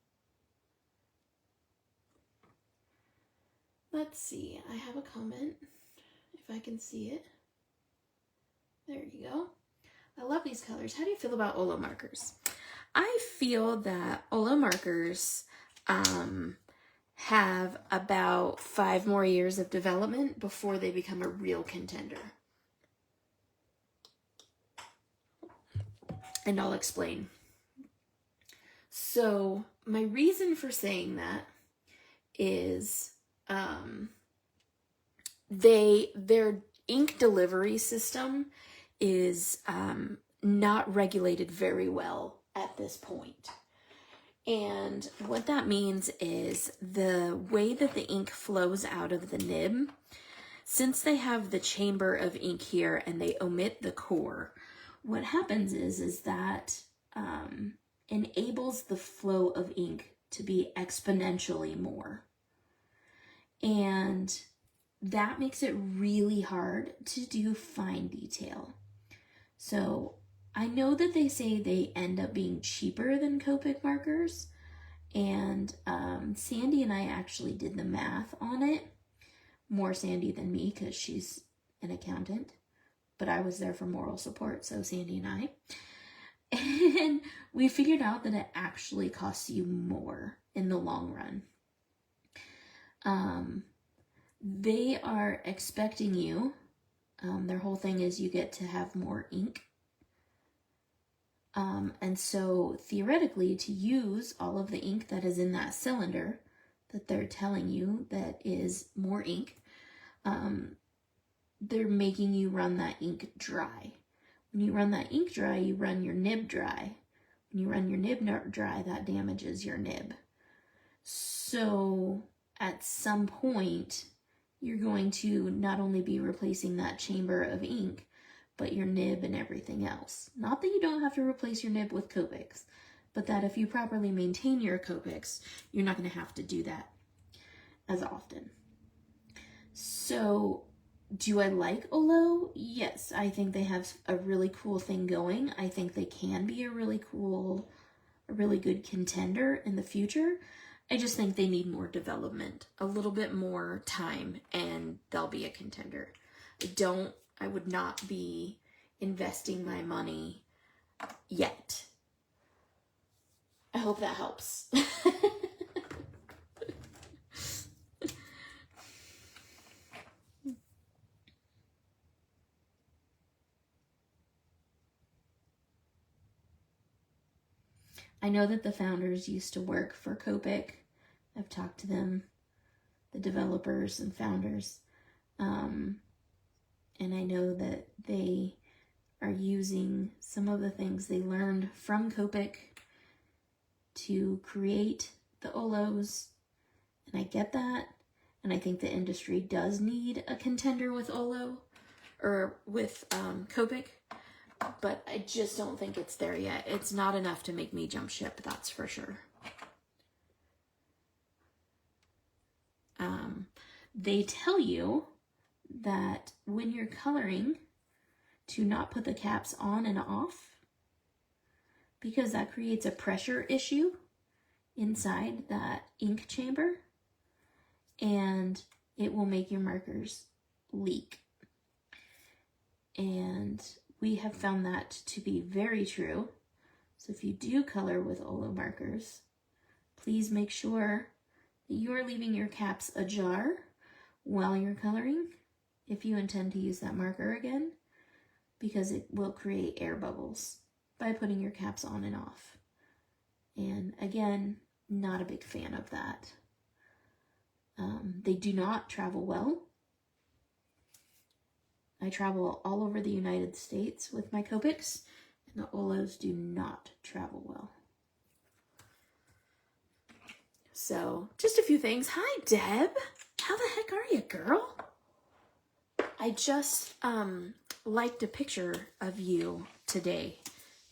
A: Let's see, I have a comment, if I can see it. There you go. I love these colors. How do you feel about Olo markers? I feel that Olo markers have about 5 more years of development before they become a real contender. And I'll explain. So my reason for saying that is their ink delivery system is not regulated very well at this point. And what that means is the way that the ink flows out of the nib, since they have the chamber of ink here and they omit the core, what happens is that enables the flow of ink to be exponentially more. And that makes it really hard to do fine detail. So I know that they say they end up being cheaper than Copic markers, and Sandy and I actually did the math on it. More Sandy than me because she's an accountant, but I was there for moral support, so Sandy and I. And we figured out that it actually costs you more in the long run. They are expecting you, their whole thing is you get to have more ink. And so theoretically, to use all of the ink that is in that cylinder that they're telling you that is more ink, they're making you run that ink dry. When you run that ink dry, you run your nib dry. When you run your nib dry, that damages your nib. So at some point, you're going to not only be replacing that chamber of ink, but your nib and everything else. Not that you don't have to replace your nib with Copics, but that if you properly maintain your Copics, you're not going to have to do that as often. So, do I like Olo? Yes, I think they have a really cool thing going. I think they can be a really good contender in the future. I just think they need more development, a little bit more time, and they'll be a contender. I would not be investing my money yet. I hope that helps. I know that the founders used to work for Copic. I've talked to them, the developers and founders. And I know that they are using some of the things they learned from Copic to create the Olos. And I get that. And I think the industry does need a contender with Olo, or with Copic. But I just don't think it's there yet. It's not enough to make me jump ship, that's for sure. They tell you that when you're coloring, to not put the caps on and off, because that creates a pressure issue inside that ink chamber, and it will make your markers leak. And we have found that to be very true. So if you do color with Olo markers, please make sure that you are leaving your caps ajar while you're coloring if you intend to use that marker again, because it will create air bubbles by putting your caps on and off. And again, not a big fan of that. They do not travel well. I travel all over the United States with my Copics, and the Olos do not travel well. So, just a few things. Hi, Deb. How the heck are you, girl? I just liked a picture of you today,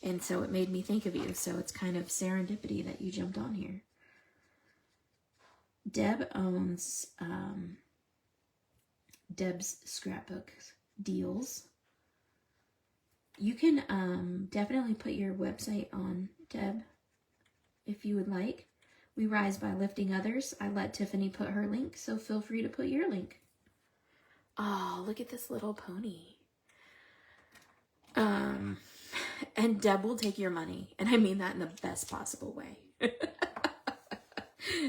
A: and so it made me think of you. So it's kind of serendipity that you jumped on here. Deb owns Deb's Scrapbook Deals. You can definitely put your website on, Deb, if you would like. We rise by lifting others. I let Tiffany put her link, so feel free to put your link. Oh, look at this little pony. And Deb will take your money, and I mean that in the best possible way.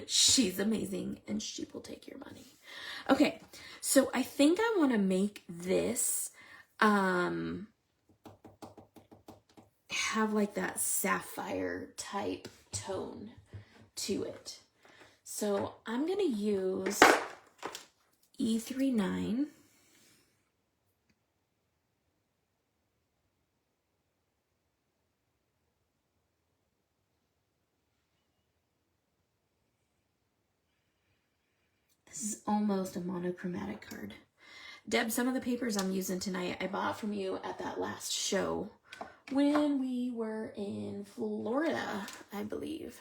A: She's amazing and she will take your money. Okay, so I think I want to make this have like that sapphire type tone to it. So I'm going to use E39. This is almost a monochromatic card. Deb, some of the papers I'm using tonight I bought from you at that last show when we were in Florida, I believe.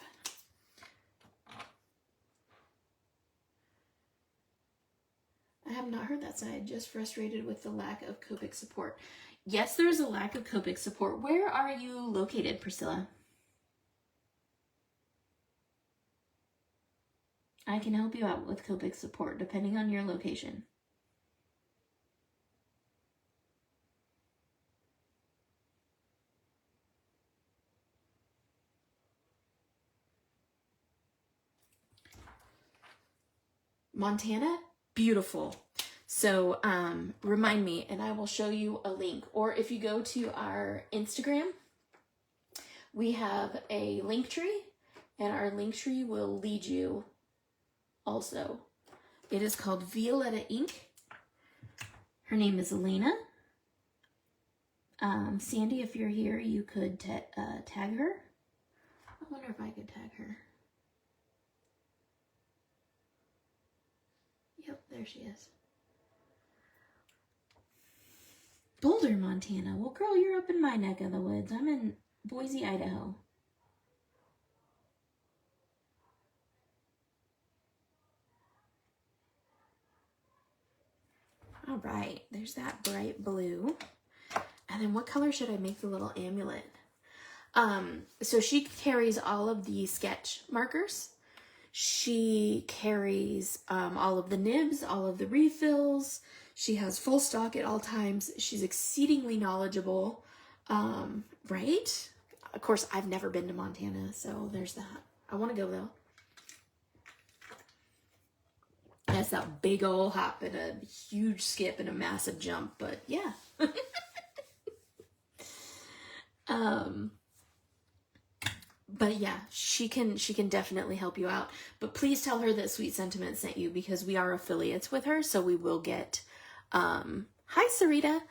A: I have not heard that side, just frustrated with the lack of Copic support. Yes, there is a lack of Copic support. Where are you located, Priscilla? I can help you out with Copic support, depending on your location. Montana, beautiful. So remind me and I will show you a link. Or if you go to our Instagram, we have a link tree and our link tree will lead you also. It is called Violetta Ink. Her name is Elena. Sandy, if you're here, you could tag her. I wonder if I could tag her. Yep, there she is. Boulder, Montana. Well, girl, you're up in my neck of the woods. I'm in Boise, Idaho. All right, there's that bright blue. And then what color should I make the little amulet? So she carries all of the sketch markers. She carries all of the nibs, all of the refills. She has full stock at all times. She's exceedingly knowledgeable, right? Of course, I've never been to Montana, so there's that. I want to go, though. That's that big old hop and a huge skip and a massive jump, but yeah. But yeah, she can definitely help you out. But please tell her that Sweet Sentiment sent you because we are affiliates with her, so we will get hi Sarita.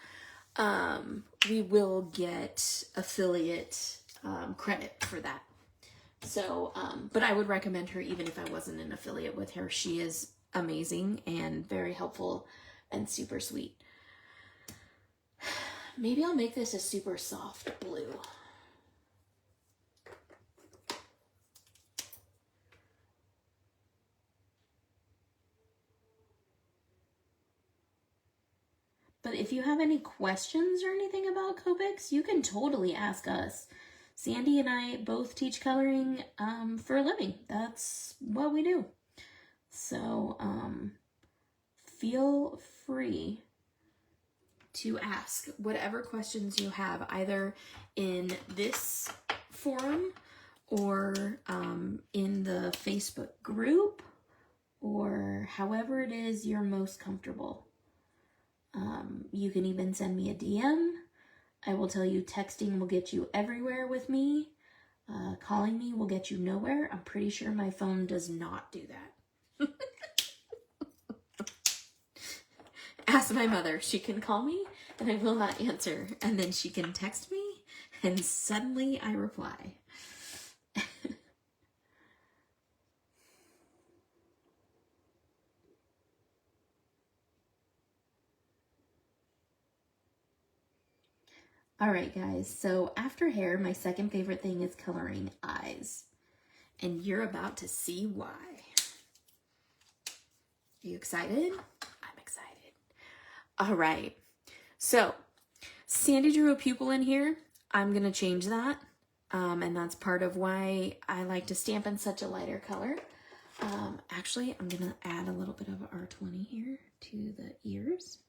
A: We will get affiliate credit for that. So, but I would recommend her even if I wasn't an affiliate with her. She is amazing and very helpful and super sweet. Maybe I'll make this a super soft blue. But if you have any questions or anything about Copics, you can totally ask us. Sandy and I both teach coloring for a living. That's what we do. So feel free to ask whatever questions you have, either in this forum or in the Facebook group or however it is you're most comfortable. You can even send me a DM. I will tell you texting will get you everywhere with me. Calling me will get you nowhere. I'm pretty sure my phone does not do that. Ask my mother. She can call me and I will not answer. And then she can text me and suddenly I reply. All right, guys, so after hair, my second favorite thing is coloring eyes. And you're about to see why. Are you excited? I'm excited. All right, so Sandy drew a pupil in here. I'm going to change that, and that's part of why I like to stamp in such a lighter color. Actually, I'm going to add a little bit of R20 here to the ears.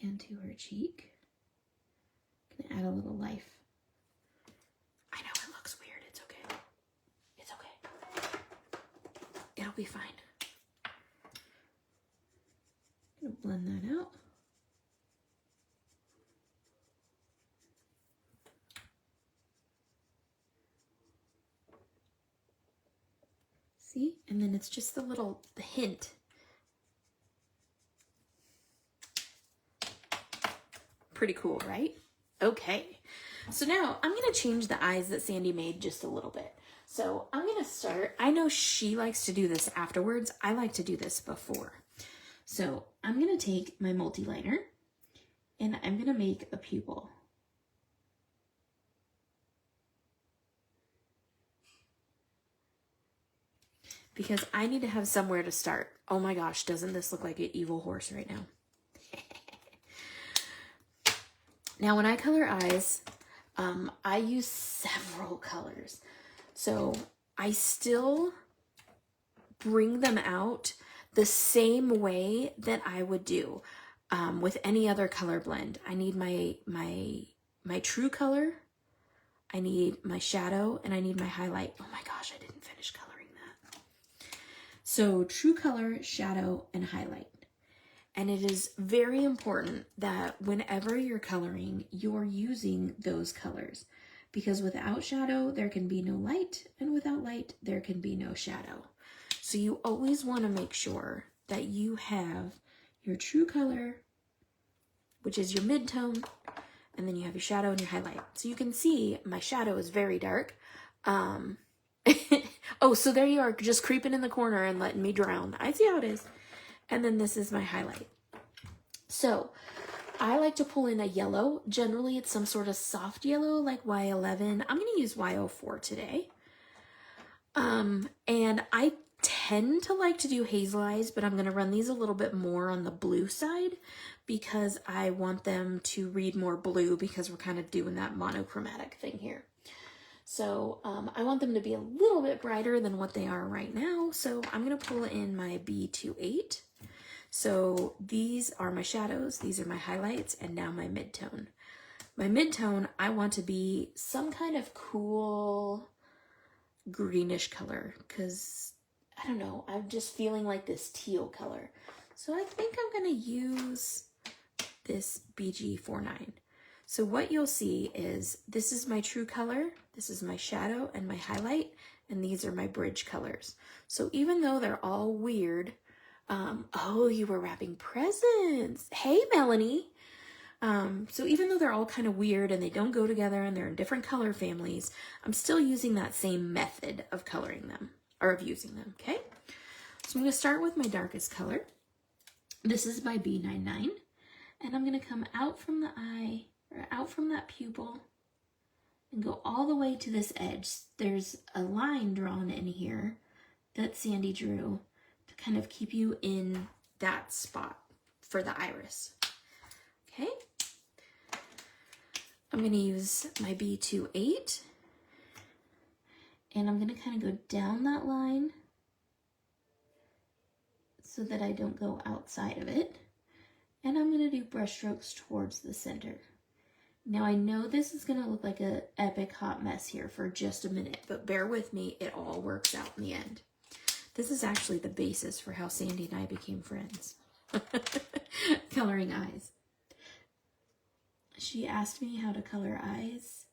A: And to her cheek. I'm gonna add a little life. I know it looks weird. It's okay. It's be fine. I'm gonna blend that out. See? And then it's just the hint. Pretty cool, right? Okay. So now I'm going to change the eyes that Sandy made just a little bit. So I'm going to start. I know she likes to do this afterwards. I like to do this before. So I'm going to take my multi-liner and I'm going to make a pupil. Because I need to have somewhere to start. Oh my gosh, doesn't this look like an evil horse right now? Now, when I color eyes, I use several colors. So I still bring them out the same way that I would do with any other color blend. I need my true color, I need my shadow, and I need my highlight. Oh my gosh, I didn't finish coloring that. So true color, shadow, and highlight. And it is very important that whenever you're coloring, you're using those colors. Because without shadow, there can be no light, and without light, there can be no shadow. So you always want to make sure that you have your true color, which is your mid-tone, and then you have your shadow and your highlight. So you can see my shadow is very dark. Oh, so there you are, just creeping in the corner and letting me drown. I see how it is. And then this is my highlight. So I like to pull in a yellow. Generally, it's some sort of soft yellow like Y11. I'm going to use Y04 today. And I tend to like to do hazel eyes, but I'm going to run these a little bit more on the blue side because I want them to read more blue because we're kind of doing that monochromatic thing here. So I want them to be a little bit brighter than what they are right now. So I'm going to pull in my B28. So these are my shadows, these are my highlights, and now my mid-tone. My mid-tone, I want to be some kind of cool greenish color because, I don't know, I'm just feeling like this teal color. So I think I'm going to use this BG49. So what you'll see is this is my true color, this is my shadow and my highlight, and these are my bridge colors. So even though they're all weird, oh, you were wrapping presents. Hey, Melanie. So even though they're all kind of weird and they don't go together and they're in different color families, I'm still using that same method of coloring them, or of using them, okay? So I'm going to start with my darkest color. This is my B99, and I'm going to come out from the eye, or out from that pupil, and go all the way to this edge. There's a line drawn in here that Sandy drew to kind of keep you in that spot for the iris. Okay. I'm going to use my B28, and I'm going to kind of go down that line so that I don't go outside of it. And I'm going to do brush strokes towards the center. Now I know this is going to look like an epic hot mess here for just a minute, but bear with me, it all works out in the end. This is actually the basis for how Sandy and I became friends. Coloring eyes. She asked me how to color eyes.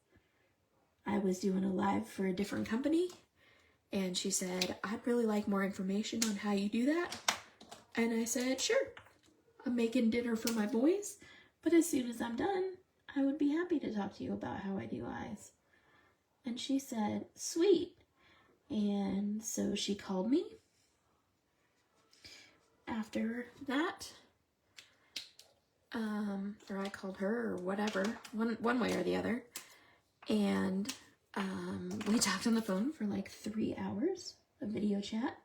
A: I was doing a live for a different company, and she said, I'd really like more information on how you do that. And I said, sure. I'm making dinner for my boys, but as soon as I'm done, I would be happy to talk to you about how I do eyes. And she said, sweet. And so she called me after that, or I called her, or whatever, one way or the other. And we talked on the phone for like 3 hours, a video chat,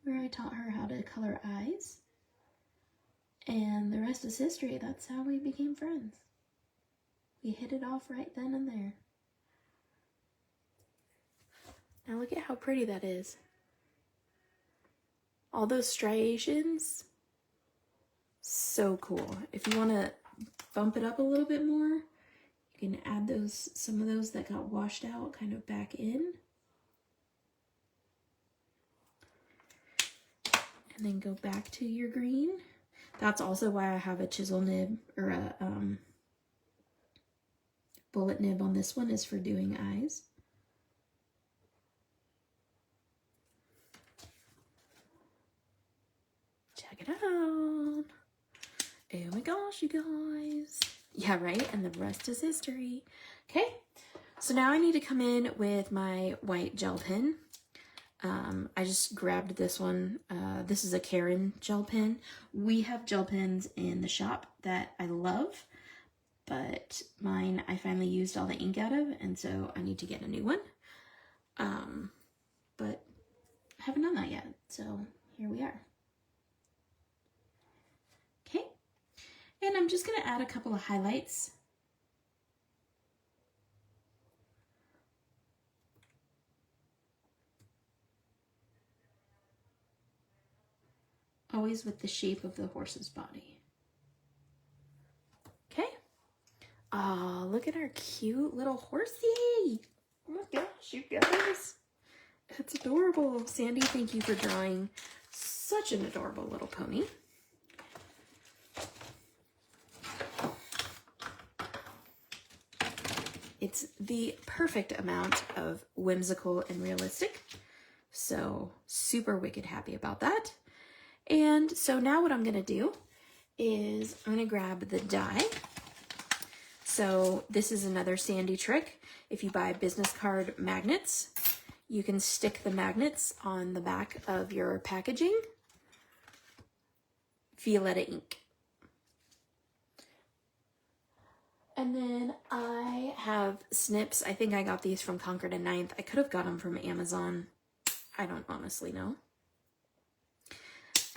A: where I taught her how to color eyes. And the rest is history. That's how we became friends. We hit it off right then and there. Now look at how pretty that is. All those striations. So cool. If you want to bump it up a little bit more, you can add some of those that got washed out kind of back in. and then go back to your green. That's also why I have a chisel nib or a bullet nib on this one, is for doing eyes. Check it out. Oh my gosh, you guys. Yeah, right? And the rest is history. Okay, so now I need to come in with my white gel pen. I just grabbed this one. This is a Karen gel pen. We have gel pens in the shop that I love, but mine I finally used all the ink out of, and so I need to get a new one. But I haven't done that yet, so here we are. Okay, and I'm just gonna add a couple of highlights. Always with the shape of the horse's body. Okay. Oh, look at our cute little horsey. Oh my gosh, you guys. It's adorable. Sandy, thank you for drawing such an adorable little pony. It's the perfect amount of whimsical and realistic. So super wicked happy about that. And so now what I'm going to do is I'm going to grab the die. So this is another Sandy trick. If you buy business card magnets, you can stick the magnets on the back of your packaging. Violetta ink. And then I have snips. I think I got these from Concord and Ninth. I could have got them from Amazon. I don't honestly know.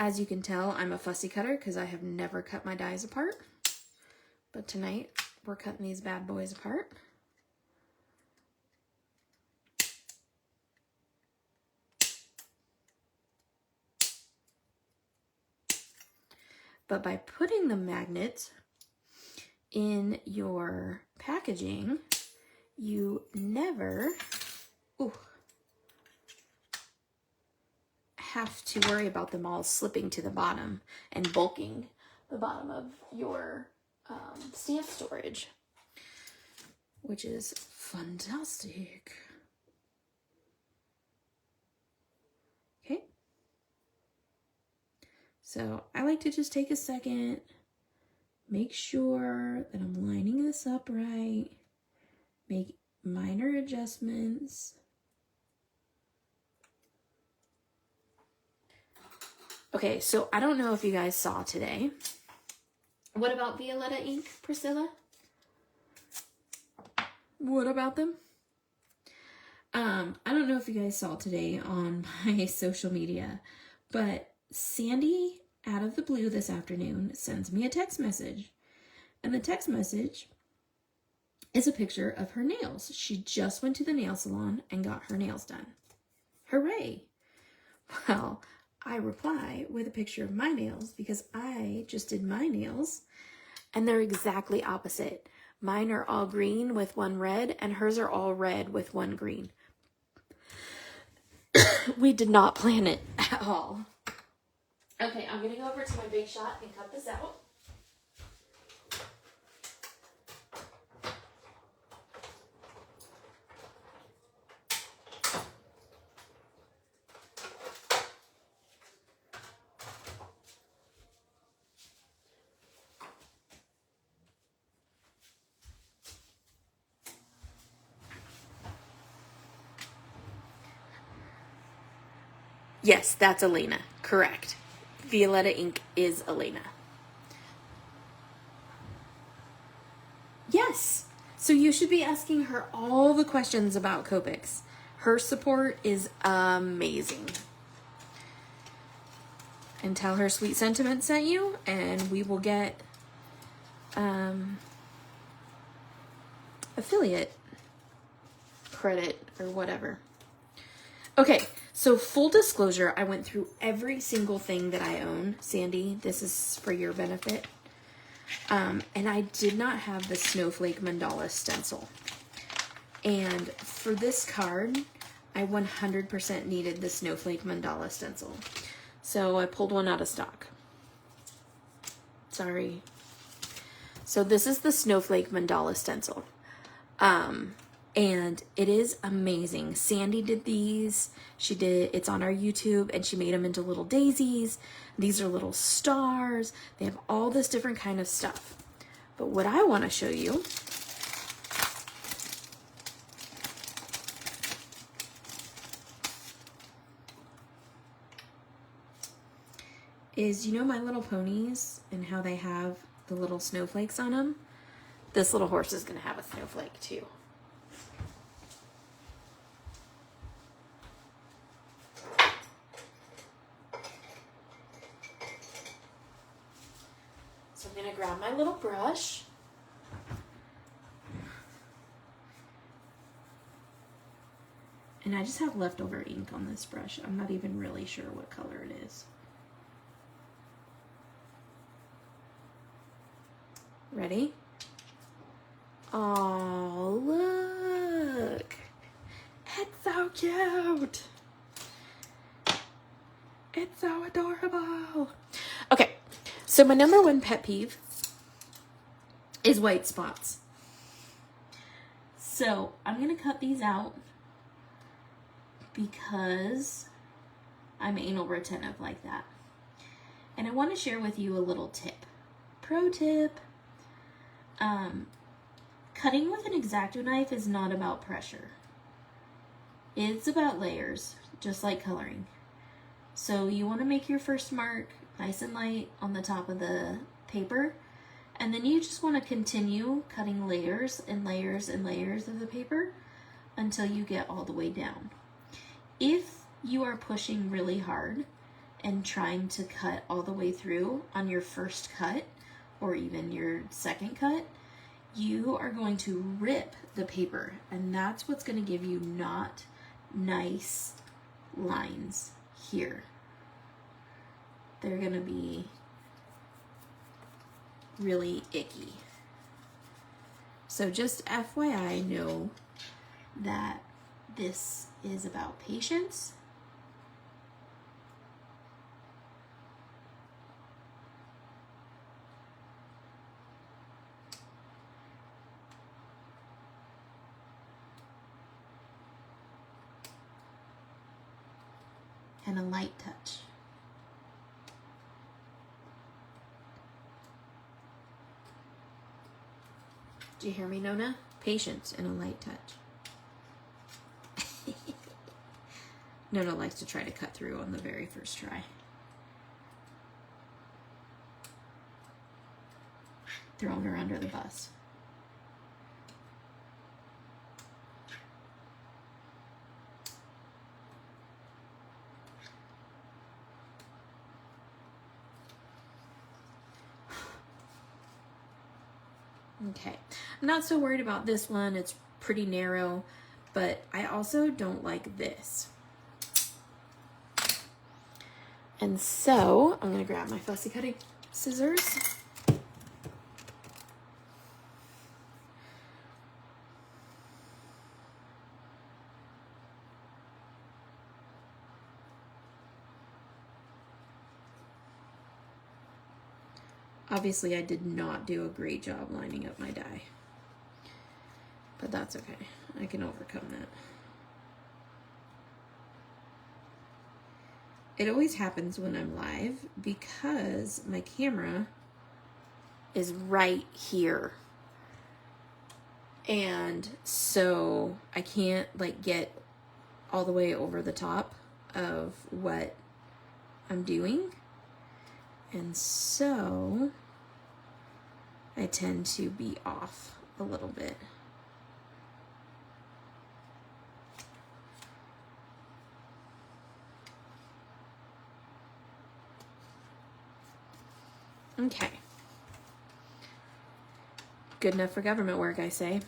A: As you can tell, I'm a fussy cutter because I have never cut my dies apart. But tonight, we're cutting these bad boys apart. But by putting the magnet in your packaging, you never have to worry about them all slipping to the bottom and bulking the bottom of your stamp storage, which is fantastic. Okay, so I like to just take a second, make sure that I'm lining this up right, make minor adjustments. Okay, so I don't know if you guys saw today. What about Violetta ink, Priscilla? What about them? I don't know if you guys saw today on my social media, but Sandy, out of the blue this afternoon, sends me a text message. And the text message is a picture of her nails. She just went to the nail salon and got her nails done. Hooray! Well, I reply with a picture of my nails because I just did my nails and they're exactly opposite. Mine are all green with one red and hers are all red with one green. We did not plan it at all. Okay, I'm going to go over to my Big Shot and cut this out. Yes, that's Elena. Correct. Violetta ink is Elena. Yes. So you should be asking her all the questions about Copics. Her support is amazing. And tell her Sweet Sentiment sent you, and we will get affiliate credit or whatever. Okay, so full disclosure, I went through every single thing that I own. Sandy, this is for your benefit. And I did not have the Snowflake Mandala stencil. And for this card, I 100% needed the Snowflake Mandala stencil. So I pulled one out of stock. Sorry. So this is the Snowflake Mandala stencil. And it is amazing. Sandy did these. It's on our YouTube, and she made them into little daisies. These are little stars. They have all this different kind of stuff. But what I want to show you is, you know, My Little Ponies and how they have the little snowflakes on them? This little horse is going to have a snowflake too. So I'm going to grab my little brush. And I just have leftover ink on this brush. I'm not even really sure what color it is. Ready? Oh, look. It's so cute. It's so adorable. Okay, so my number one pet peeve is white spots. So I'm going to cut these out because I'm anal retentive like that. And I want to share with you a little tip. Pro tip. Cutting with an X-Acto knife is not about pressure. It's about layers, just like coloring. So you want to make your first mark nice and light on the top of the paper, and then you just want to continue cutting layers and layers and layers of the paper until you get all the way down. If you are pushing really hard and trying to cut all the way through on your first cut, or even your second cut, you are going to rip the paper, and that's what's going to give you not nice lines here. They're going to be really icky. So just FYI, know that this is about patience. And a light touch. Do you hear me, Nona? Patience and a light touch. Nona likes to try to cut through on the very first try. Throwing her under the bus. Okay, I'm not so worried about this one. It's pretty narrow, but I also don't like this. And so I'm gonna grab my fussy cutting scissors. Obviously, I did not do a great job lining up my die, but that's okay. I can overcome that. It always happens when I'm live because my camera is right here. And so I can't like get all the way over the top of what I'm doing. And so I tend to be off a little bit. Okay. Good enough for government work, I say.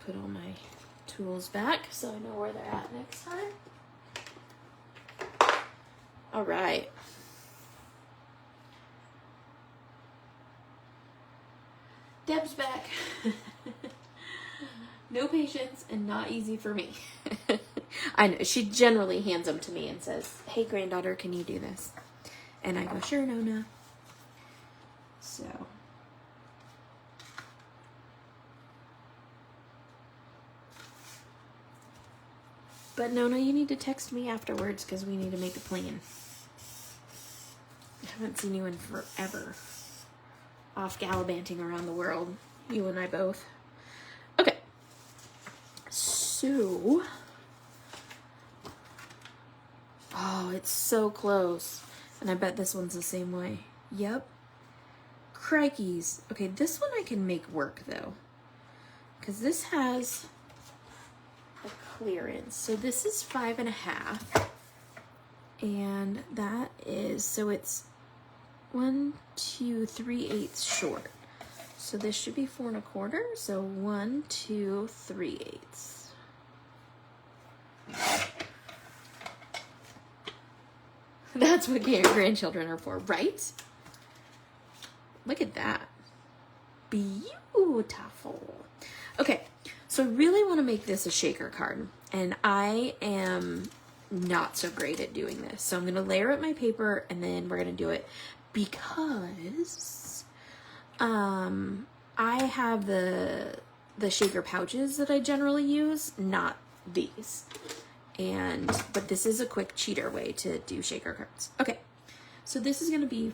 A: Put all my tools back so I know where they're at next time. All right. Deb's back. No patience and not easy for me. I know. She generally hands them to me and says, hey, granddaughter, can you do this? And I go, sure, Nona. So. But Nona, you need to text me afterwards because we need to make a plan. I haven't seen you in forever. Off gallivanting around the world. You and I both. Okay. So. Oh, it's so close. And I bet this one's the same way. Yep. Crikeys. Okay, this one I can make work though. Because this has a clearance. So this is 5.5. And that is, so it's 1, 2, 3/8 short. So this should be 4 1/4. So 1, 2, 3/8. That's what grandchildren are for, right? Look at that. Beautiful. Okay, so I really want to make this a shaker card. And I am not so great at doing this. So I'm going to layer up my paper and then we're going to do it because I have the shaker pouches that I generally use, not these. But this is a quick cheater way to do shaker cards. Okay, so this is going to be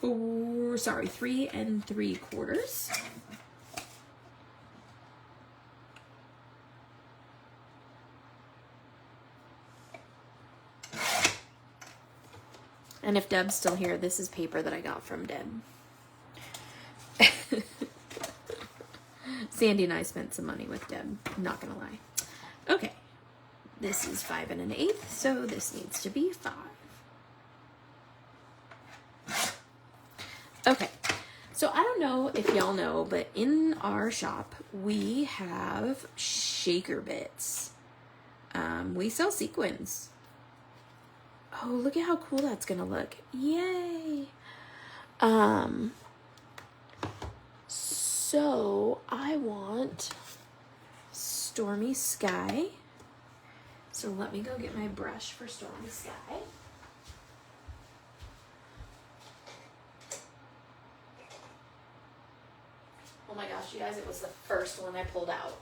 A: 3 3/4. And if Deb's still here, this is paper that I got from Deb. Sandy and I spent some money with Deb, I'm not gonna lie. Okay, this is 5 1/8, so this needs to be 5. Okay, so I don't know if y'all know, but in our shop, we have shaker bits. We sell sequins. Oh, look at how cool that's gonna look. Yay! So I want Stormy Sky. So let me go get my brush for Stormy Sky. Oh my gosh, you guys, it was the first one I pulled out.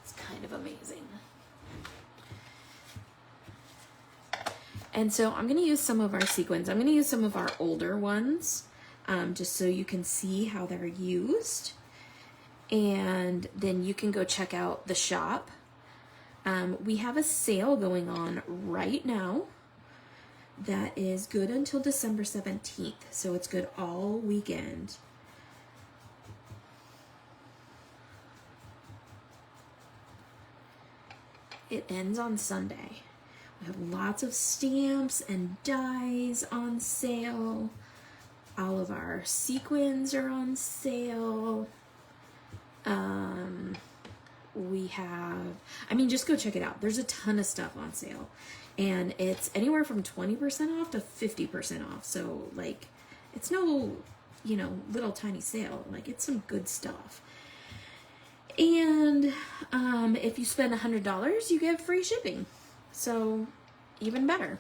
A: It's kind of amazing. And so I'm going to use some of our sequins. I'm going to use some of our older ones, just so you can see how they're used. And then you can go check out the shop. We have a sale going on right now that is good until December 17th. So it's good all weekend. It ends on Sunday. We have lots of stamps and dies on sale. All of our sequins are on sale. We have, just go check it out. There's a ton of stuff on sale. And it's anywhere from 20% off to 50% off. So, like, it's no, little tiny sale. Like, it's some good stuff. And if you spend $100, you get free shipping. So, even better.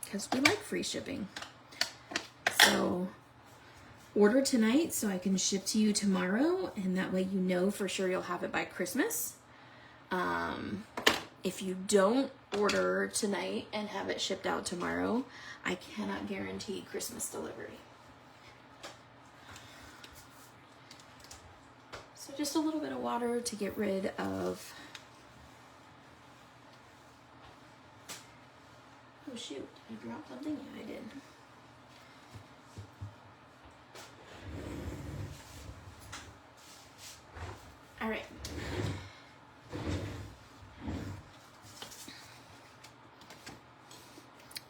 A: Because we like free shipping. So, order tonight so I can ship to you tomorrow. And that way you know for sure you'll have it by Christmas. If you don't order tonight and have it shipped out tomorrow, I cannot guarantee Christmas delivery. So just a little bit of water to get rid of... Oh shoot, I dropped something? Yeah, I did. All right.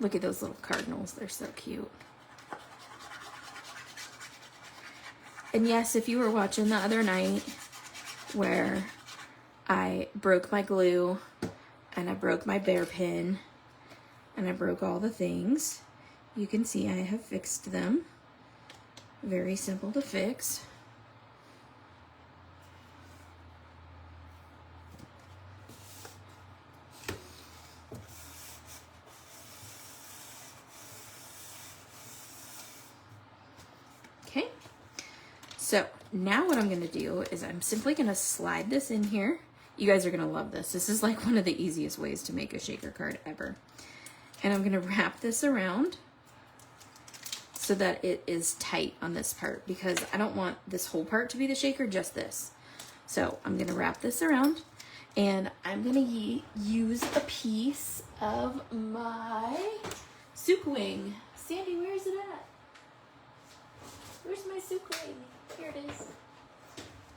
A: Look at those little cardinals. They're so cute. And yes, if you were watching the other night where I broke my glue and I broke my bear pin and I broke all the things, you can see I have fixed them. Very simple to fix. So now what I'm gonna do is I'm simply gonna slide this in here. You guys are gonna love this. This is like one of the easiest ways to make a shaker card ever. And I'm gonna wrap this around so that it is tight on this part, because I don't want this whole part to be the shaker, just this. So I'm gonna wrap this around, and I'm gonna use a piece of my Souk wing. Sandy, where is it at? Where's my Souk wing? Here it is.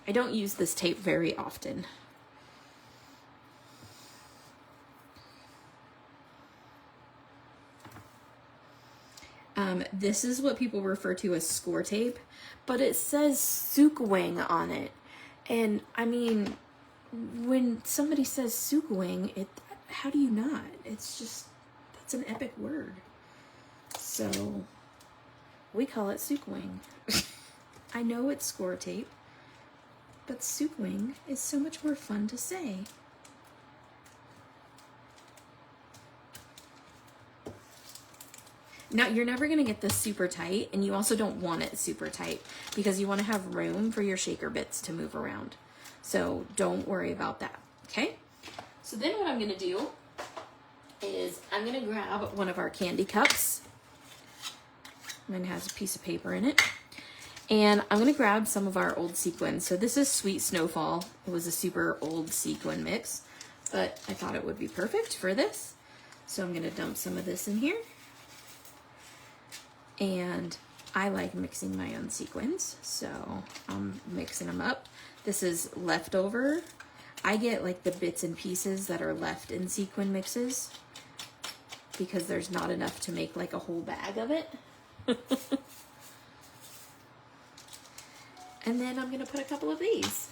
A: I don't use this tape very often. This is what people refer to as score tape, but it says Souk wing on it. And I mean, when somebody says Souk wing, how do you not? It's just, that's an epic word. So we call it Souk wing. I know it's score tape, but Souk wing is so much more fun to say. Now, you're never going to get this super tight, and you also don't want it super tight because you want to have room for your shaker bits to move around. So don't worry about that, okay? So then what I'm going to do is I'm going to grab one of our candy cups. Mine has a piece of paper in it. And I'm going to grab some of our old sequins. So this is Sweet Snowfall. It was a super old sequin mix, but I thought it would be perfect for this. So I'm going to dump some of this in here. And I like mixing my own sequins, so I'm mixing them up. This is leftover. I get like the bits and pieces that are left in sequin mixes because there's not enough to make like a whole bag of it. And then I'm gonna put a couple of these.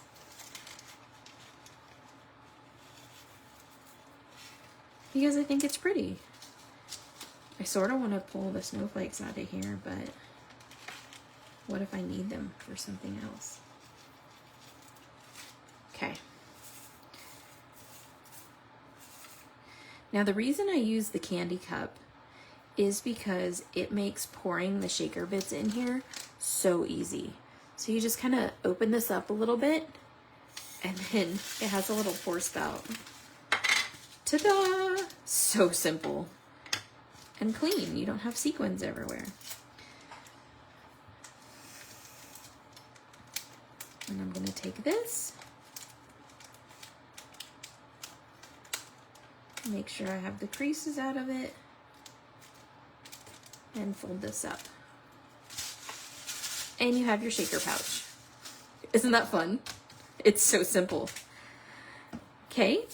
A: Because I think it's pretty. I sort of want to pull the snowflakes out of here, but what if I need them for something else? Okay. Now the reason I use the candy cup is because it makes pouring the shaker bits in here so easy. So you just kind of open this up a little bit, and then it has a little pour spout. Ta-da! So simple. And clean. You don't have sequins everywhere. And I'm going to take this, make sure I have the creases out of it, and fold this up. And you have your shaker pouch. Isn't that fun? It's so simple. Okay.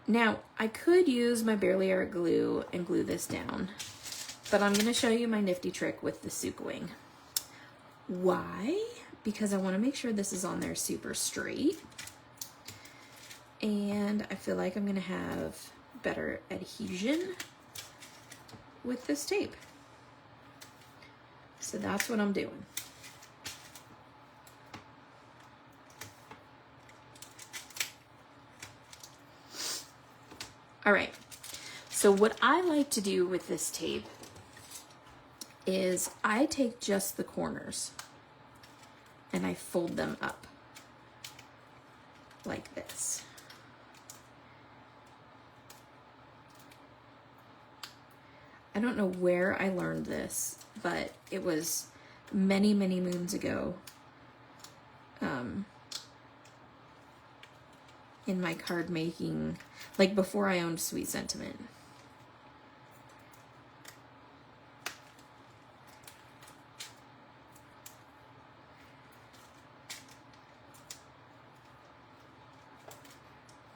A: Now, I could use my Barely Air glue and glue this down, but I'm going to show you my nifty trick with the Souk wing. Why? Because I want to make sure this is on there super straight, and I feel like I'm going to have better adhesion with this tape. So that's what I'm doing. All right, so what I like to do with this tape is I take just the corners and I fold them up like this. I don't know where I learned this, but it was many, many moons ago. In my card making, like before I owned Sweet Sentiment.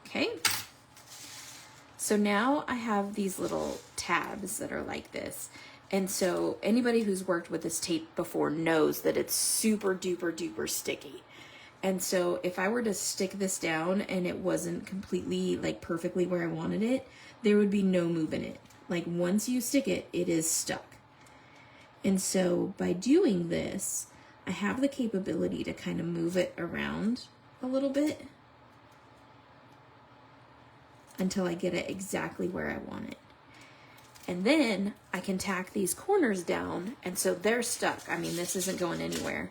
A: Okay, so now I have these little tabs that are like this. And so anybody who's worked with this tape before knows that it's super duper duper sticky. And so if I were to stick this down and it wasn't completely like perfectly where I wanted it, there would be no move in it. Like once you stick it, it is stuck. And so by doing this, I have the capability to kind of move it around a little bit until I get it exactly where I want it. And then I can tack these corners down, and so they're stuck. I mean, this isn't going anywhere.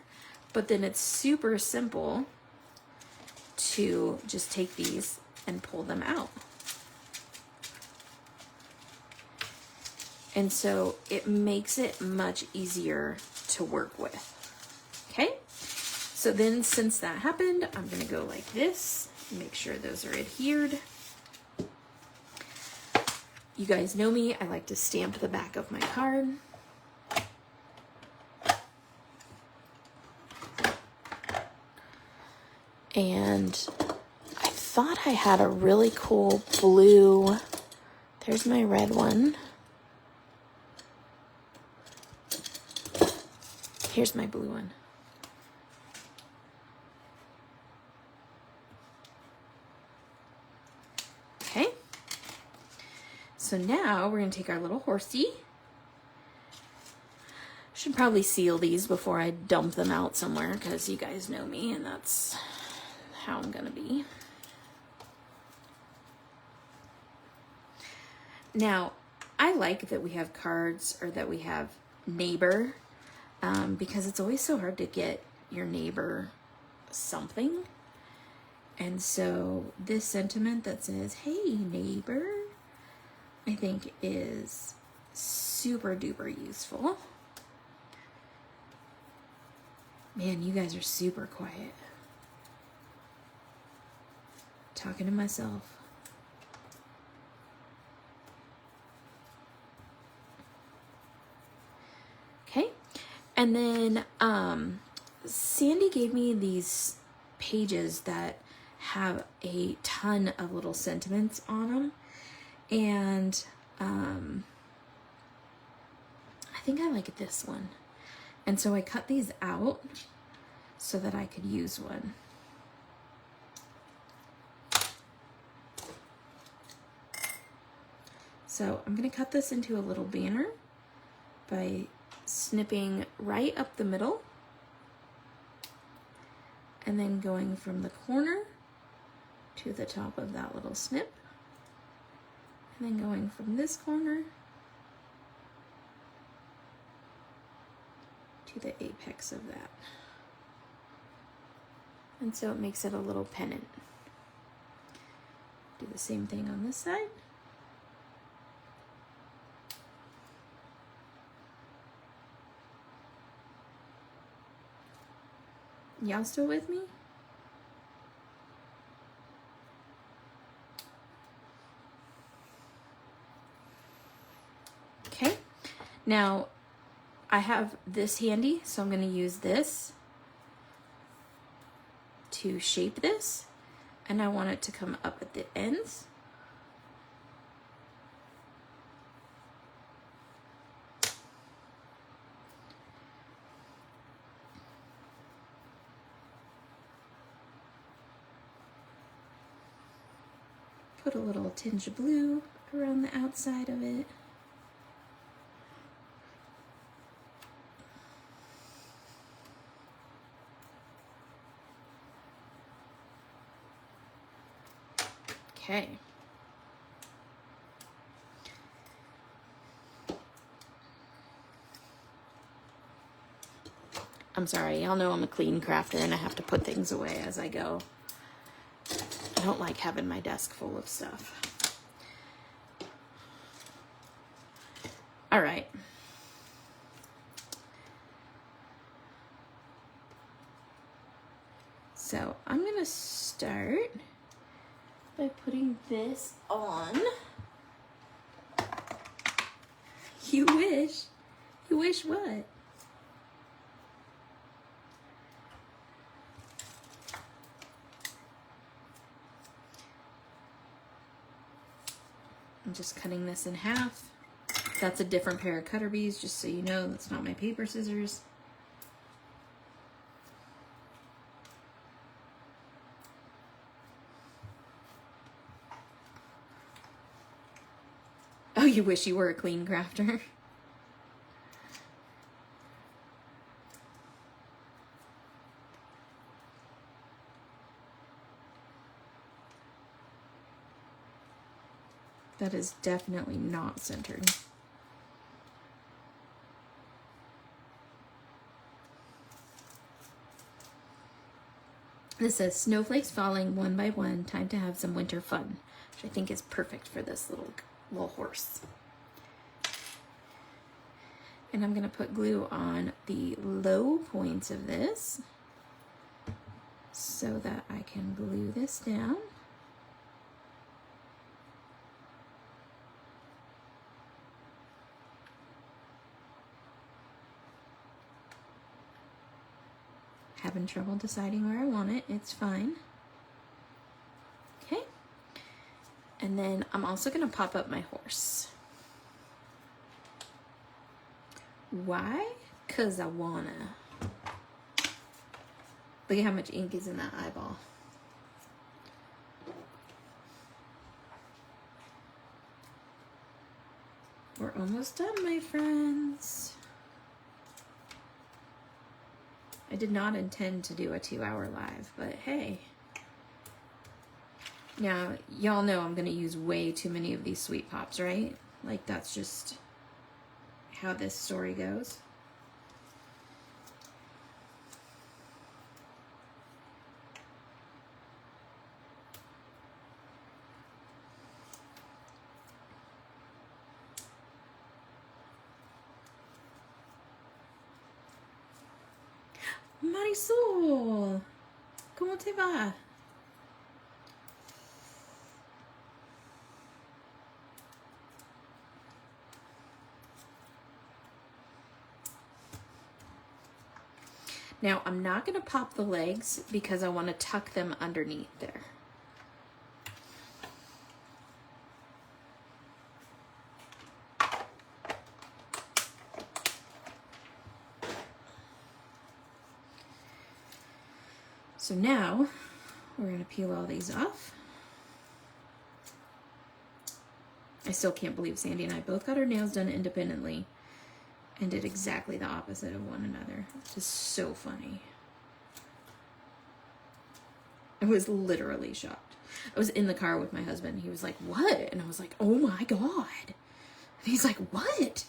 A: But then it's super simple to just take these and pull them out. And so it makes it much easier to work with. Okay? So then since that happened, I'm gonna go like this, make sure those are adhered. You guys know me, I like to stamp the back of my card. And I thought I had a really cool blue, there's my red one. Here's my blue one. Okay. So now we're going to take our little horsey. Should probably seal these before I dump them out somewhere because you guys know me and that's how I'm going to be. Now, I like that we have cards or that we have neighbor because it's always so hard to get your neighbor something. And so this sentiment that says, hey neighbor, I think is super duper useful. Man, you guys are super quiet. Talking to myself. Okay, and then Sandy gave me these pages that have a ton of little sentiments on them, and I think I like this one, and so I cut these out so that I could use one. So I'm going to cut this into a little banner by snipping right up the middle and then going from the corner to the top of that little snip and then going from this corner to the apex of that. And so it makes it a little pennant. Do the same thing on this side. Y'all still with me? Okay, now I have this handy, so I'm going to use this to shape this, and I want it to come up at the ends. Put a little tinge of blue around the outside of it. Okay. I'm sorry, y'all know I'm a clean crafter and I have to put things away as I go. I don't like having my desk full of stuff. All right. So I'm gonna start by putting this on. You wish? You wish what? I'm just cutting this in half. That's a different pair of cutter bees, just so you know. That's not my paper scissors. Oh, you wish you were a clean crafter. That is definitely not centered. This says snowflakes falling one by one, time to have some winter fun, which I think is perfect for this little horse. And I'm gonna put glue on the low points of this so that I can glue this down. Having trouble deciding where I want it, it's fine. Okay, and then I'm also gonna pop up my horse. Why? 'Cause I wanna. Look at how much ink is in that eyeball. We're almost done, my friends. I did not intend to do a 2-hour live, but hey. Now, y'all know I'm gonna use way too many of these Sweet Pops, right? Like, that's just how this story goes. Marisol, ¿cómo te va? Now, I'm not going to pop the legs because I want to tuck them underneath there. So now, we're going to peel all these off. I still can't believe Sandy and I both got our nails done independently and did exactly the opposite of one another. It's just so funny. I was literally shocked. I was in the car with my husband. He was like, "What?" And I was like, "Oh my God." And he's like, "What?"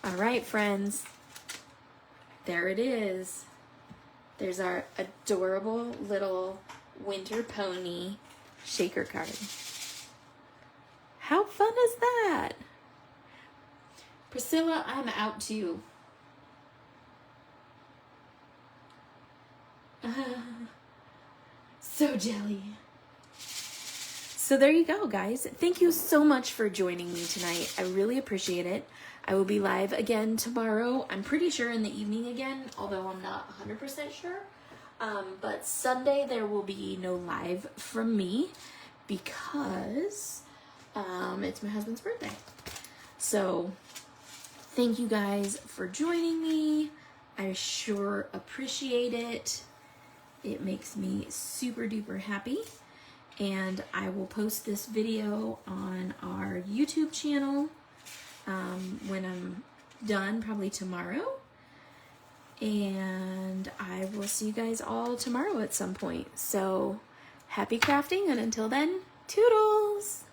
A: All right, friends. There it is. There's our adorable little winter pony shaker card. How fun is that? Priscilla, I'm out too. So jelly. So there you go, guys. Thank you so much for joining me tonight. I really appreciate it. I will be live again tomorrow. I'm pretty sure in the evening again, although I'm not 100% sure. But Sunday there will be no live from me because it's my husband's birthday. So thank you guys for joining me. I sure appreciate it. It makes me super duper happy. And I will post this video on our YouTube channel when I'm done, probably tomorrow. And I will see you guys all tomorrow at some point. So happy crafting, and until then, toodles!